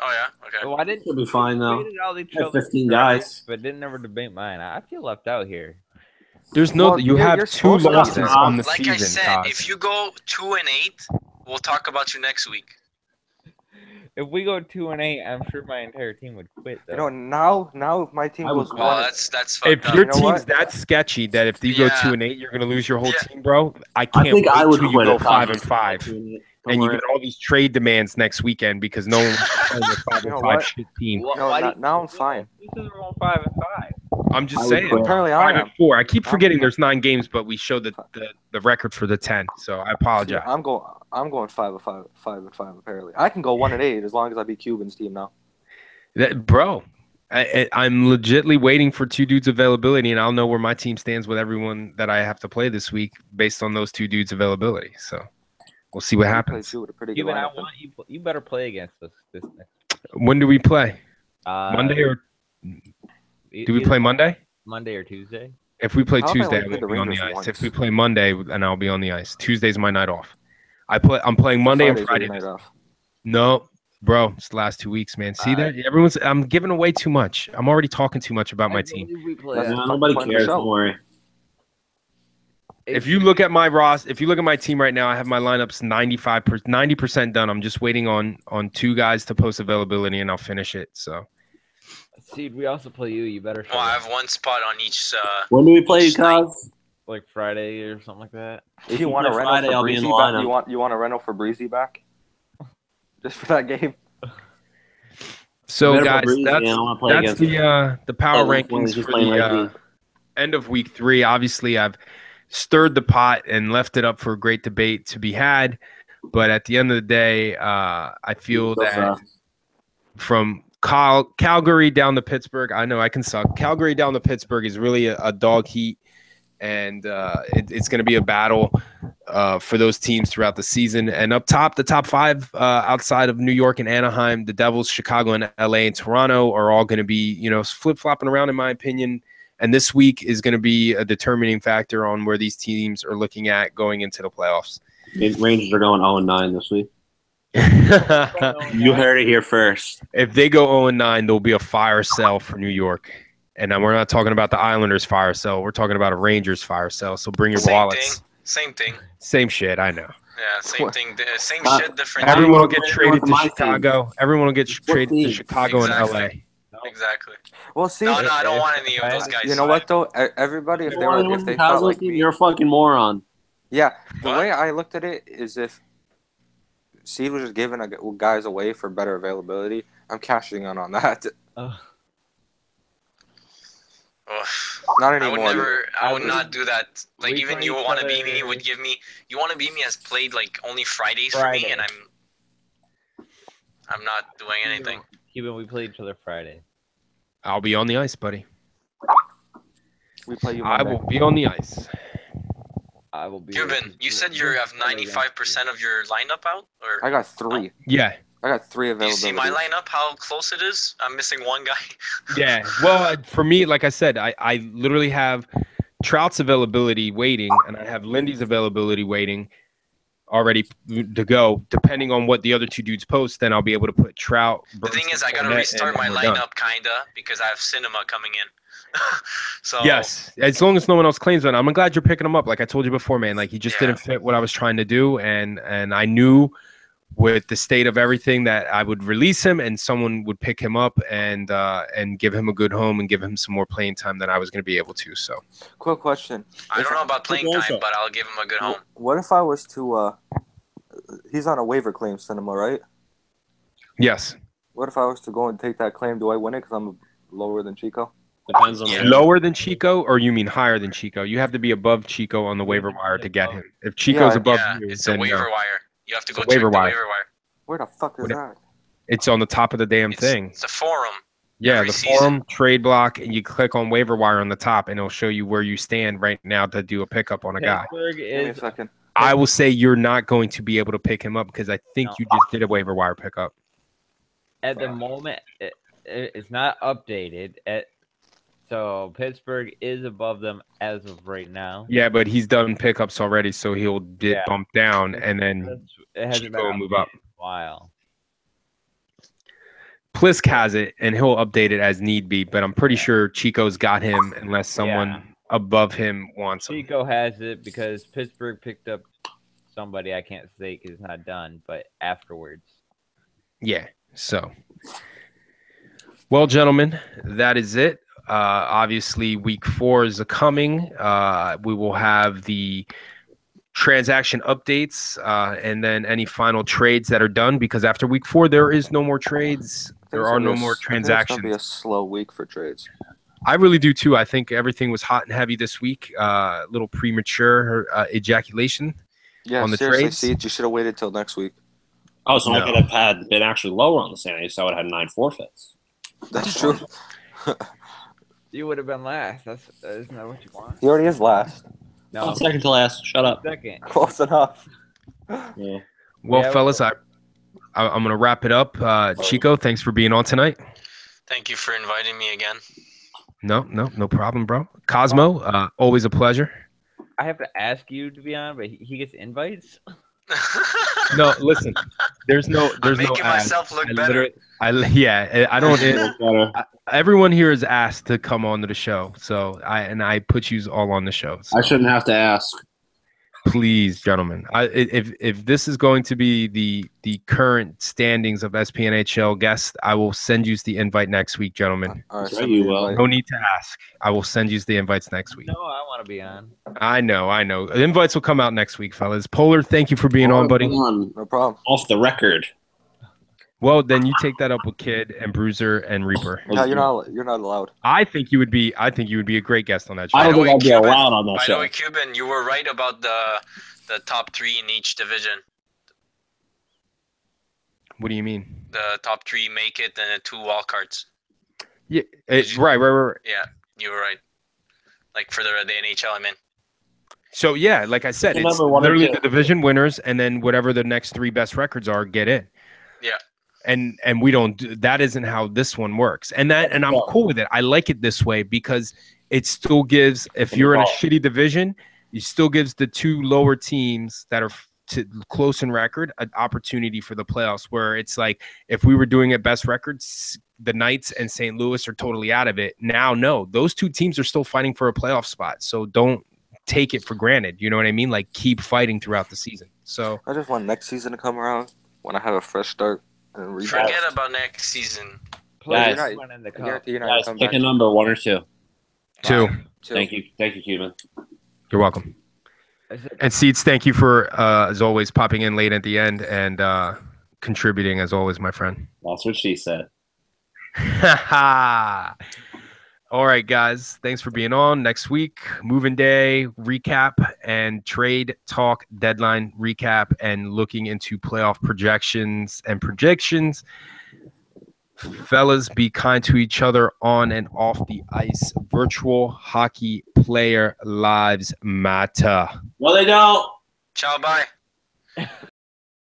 Speaker 3: Oh yeah, okay.
Speaker 2: Well, I didn't.
Speaker 5: It'll be fine though.
Speaker 2: I have
Speaker 5: 15 guys,
Speaker 2: but didn't ever debate mine. I feel left out here.
Speaker 1: There's no. You have 2 losses on the season.
Speaker 3: Like I said, if you go 2-8, we'll talk about you next week.
Speaker 2: If we go 2-8, I'm sure my entire team would quit. Though.
Speaker 4: Now if my team goes 1,
Speaker 3: that's
Speaker 1: if your team's that sketchy that if you go 2-8, you're gonna lose your whole team, bro. I can't wait till you go 5-5, and you get all these trade demands next weekend because no one wants to play the 5-5 shit team.
Speaker 4: Now I'm fine.
Speaker 2: This is all 5-5.
Speaker 1: I'm just saying.
Speaker 4: Apparently, I am
Speaker 1: 5-4. I keep forgetting there's 9 games, but we showed the record for the 10. So I apologize.
Speaker 4: I'm going 5-5 apparently. I can go 1-8 as long as I beat Cuban's team now.
Speaker 1: Bro, I'm legitly waiting for two dudes' availability, and I'll know where my team stands with everyone that I have to play this week based on those two dudes' availability. So we'll see what happens.
Speaker 2: You better play against us this next.
Speaker 1: When do we play? Monday or do we play Monday?
Speaker 2: Monday or Tuesday?
Speaker 1: If we play Tuesday, I won't be on the ice. If we play Monday, then I'll be on the ice. Tuesday's my night off. I'm playing Monday and Friday.
Speaker 4: Night off.
Speaker 1: No, bro, it's the last 2 weeks, man. See that? I'm giving away too much. I'm already talking too much about my team.
Speaker 5: Nobody cares. Don't worry.
Speaker 1: If you look at my team right now, I have my lineups 90% done. I'm just waiting on two guys to post availability, and I'll finish it. So.
Speaker 2: Seed, we also play you. You better.
Speaker 3: Well, I have one spot on each.
Speaker 5: When do we play you, Cos?
Speaker 2: Like Friday or something like that.
Speaker 4: If you want a rental for Breezy back, you want a rental for Breezy back, just for that game.
Speaker 1: So guys, that's the power rankings for the end of week 3. Obviously, I've stirred the pot and left it up for a great debate to be had. But at the end of the day, I feel that from Calgary down to Pittsburgh, I know I can suck. Calgary down to Pittsburgh is really a dog heat, and it's going to be a battle for those teams throughout the season. And up top, the top 5 outside of New York and Anaheim, the Devils, Chicago, and LA and Toronto are all going to be, flip-flopping around, in my opinion. And this week is going to be a determining factor on where these teams are looking at going into the playoffs.
Speaker 5: Rangers are going 0-9 this week. You heard it here first.
Speaker 1: If they go 0-9, there'll be a fire sale for New York. And we're not talking about the Islanders fire sale. We're talking about a Rangers fire sale. So bring your wallets.
Speaker 3: Same thing.
Speaker 1: Same shit, I know.
Speaker 3: Yeah, same thing. Same shit, different.
Speaker 1: Everyone will get traded to Chicago. Everyone will get traded to Chicago and LA.
Speaker 3: Exactly.
Speaker 4: Well, see,
Speaker 3: no, I don't want any of those guys.
Speaker 4: You know what though? Everybody, if they felt like me,
Speaker 5: you're a fucking moron.
Speaker 4: Yeah, the way I looked at it is if Seed was just giving guys away for better availability, I'm cashing in on that. Not anymore.
Speaker 3: I would not do that. Like, even you want to beat me would give me. You want to beat me has played like only Fridays for me, and I'm not doing anything.
Speaker 2: Cuban, we play each other Friday.
Speaker 1: I'll be on the ice, buddy.
Speaker 4: We play you Monday.
Speaker 1: I will be on the ice.
Speaker 2: I will be.
Speaker 3: Cuban, you said you have 95% of your lineup out, or
Speaker 4: I got 3.
Speaker 1: Yeah.
Speaker 4: I got 3 available.
Speaker 3: You see my lineup, how close it is? I'm missing one guy.
Speaker 1: Yeah. Well, for me, like I said, I literally have Trout's availability waiting, and I have Lindy's availability waiting already to go. Depending on what the other two dudes post, then I'll be able to put Trout.
Speaker 3: The thing is, I got to restart my lineup, kind of, because I have Cinema coming in. So
Speaker 1: yes, as long as no one else claims it. I'm glad you're picking him up. Like I told you before, man, like he just didn't fit what I was trying to do, and I knew with the state of everything that I would release him and someone would pick him up and give him a good home and give him some more playing time than I was going to be able to. So,
Speaker 4: quick question.
Speaker 3: I don't know about playing time, but I'll give him a good home.
Speaker 4: What if I was to he's on a waiver claim, Cinema, right?
Speaker 1: Yes.
Speaker 4: What if I was to go and take that claim? Do I win it because I'm lower than Chico?
Speaker 5: Depends on
Speaker 1: lower than Chico, or you mean higher than Chico? You have to be above Chico on the waiver wire to get him. If Chico's above you,
Speaker 3: it's
Speaker 1: then
Speaker 3: a waiver wire. You have to go check
Speaker 1: waiver
Speaker 3: the
Speaker 1: wire.
Speaker 3: waiver wire.
Speaker 4: Where the fuck is that?
Speaker 1: It's on the top of the damn thing.
Speaker 3: It's a forum.
Speaker 1: Yeah, the forum, trade block, and you click on waiver wire on the top, and it'll show you where you stand right now to do a pickup on a guy.
Speaker 4: Give me a second.
Speaker 1: I will say you're not going to be able to pick him up because I think you just did a waiver wire pickup.
Speaker 2: At the moment, it's not updated. So Pittsburgh is above them as of right now.
Speaker 1: Yeah, but he's done pickups already, so he'll get bumped down, and then Chico will move up.
Speaker 2: Wow.
Speaker 1: Plisk has it, and he'll update it as need be, but I'm pretty sure Chico's got him unless someone above him wants him.
Speaker 2: Chico has it because Pittsburgh picked up somebody I can't say because it's not done, but afterwards.
Speaker 1: Yeah, so. Well, gentlemen, that is it. Obviously, week 4 is coming. We will have the transaction updates and then any final trades that are done because after week 4, there is no more trades. There are no more transactions.
Speaker 4: It's going to be a slow week for trades.
Speaker 1: I really do, too. I think everything was hot and heavy this week. A little premature ejaculation on the trades.
Speaker 4: See, you should have waited till next week.
Speaker 5: Oh, so I could have been actually lower on the standings, so I would have had 9 forfeits.
Speaker 4: That's true.
Speaker 2: You would have been last. Isn't that what you want?
Speaker 6: He already is last.
Speaker 2: No,
Speaker 5: second to last. Shut up.
Speaker 2: second.
Speaker 6: Close enough.
Speaker 5: Yeah.
Speaker 1: Well,
Speaker 2: Yeah,
Speaker 1: fellas, I'm going to wrap it up. Chico, thanks for being on tonight.
Speaker 3: Thank you for inviting me again.
Speaker 1: No problem, bro. Cosmo, always a pleasure.
Speaker 2: I have to ask you to be on, but he gets invites.
Speaker 1: No, listen. There's no.
Speaker 3: I'm making myself look better.
Speaker 1: I don't. Everyone here is asked to come on to the show, so I put you all on the show. So.
Speaker 5: I shouldn't have to ask.
Speaker 1: Please, gentlemen. If this is going to be the current standings of SPNHL guests, I will send you the invite next week, gentlemen.
Speaker 5: That's right, you will.
Speaker 1: No need to ask. I will send you the invites next week.
Speaker 2: No, I want to be on.
Speaker 1: I know. The invites will come out next week, fellas. Polar, thank you for being on, buddy.
Speaker 4: No problem.
Speaker 5: Off the record.
Speaker 1: Well, then you take that up with Kid and Bruiser and Reaper.
Speaker 4: Yeah, you're not allowed.
Speaker 1: I think you would be a great guest on that show.
Speaker 5: I don't think I'd be allowed on that
Speaker 3: By
Speaker 5: show.
Speaker 3: the way, Cuban, you were right about the top 3 in each division.
Speaker 1: What do you mean?
Speaker 3: The top 3 make it, and the 2 wild cards.
Speaker 1: Yeah, right.
Speaker 3: Yeah, you were right. Like for the NHL, I mean.
Speaker 1: So yeah, like I said, it's literally the division winners, and then whatever the next 3 best records are, get in.
Speaker 3: Yeah.
Speaker 1: And we don't do that. Isn't how this one works, and I'm cool with it. I like it this way because it still gives, if you're in a shitty division, it still gives the 2 lower teams that are close in record an opportunity for the playoffs. Where it's like if we were doing it best records, the Knights and St. Louis are totally out of it. Now, no, those 2 teams are still fighting for a playoff spot. So don't take it for granted. You know what I mean? Like keep fighting throughout the season. So
Speaker 4: I just want next season to come around when I have a fresh start.
Speaker 3: Forget about next season.
Speaker 5: Guys, pick a number, 1 or 2.
Speaker 1: 2.
Speaker 5: Thank you, Cuban.
Speaker 1: You're welcome. And Seeds, thank you for as always popping in late at the end and contributing as always, my friend.
Speaker 5: That's what she said.
Speaker 1: All right, guys. Thanks for being on. Next week, moving day recap and trade talk deadline recap and looking into playoff projections and predictions. Fellas, be kind to each other on and off the ice. Virtual hockey player lives matter.
Speaker 5: Well, they don't.
Speaker 3: Ciao, bye.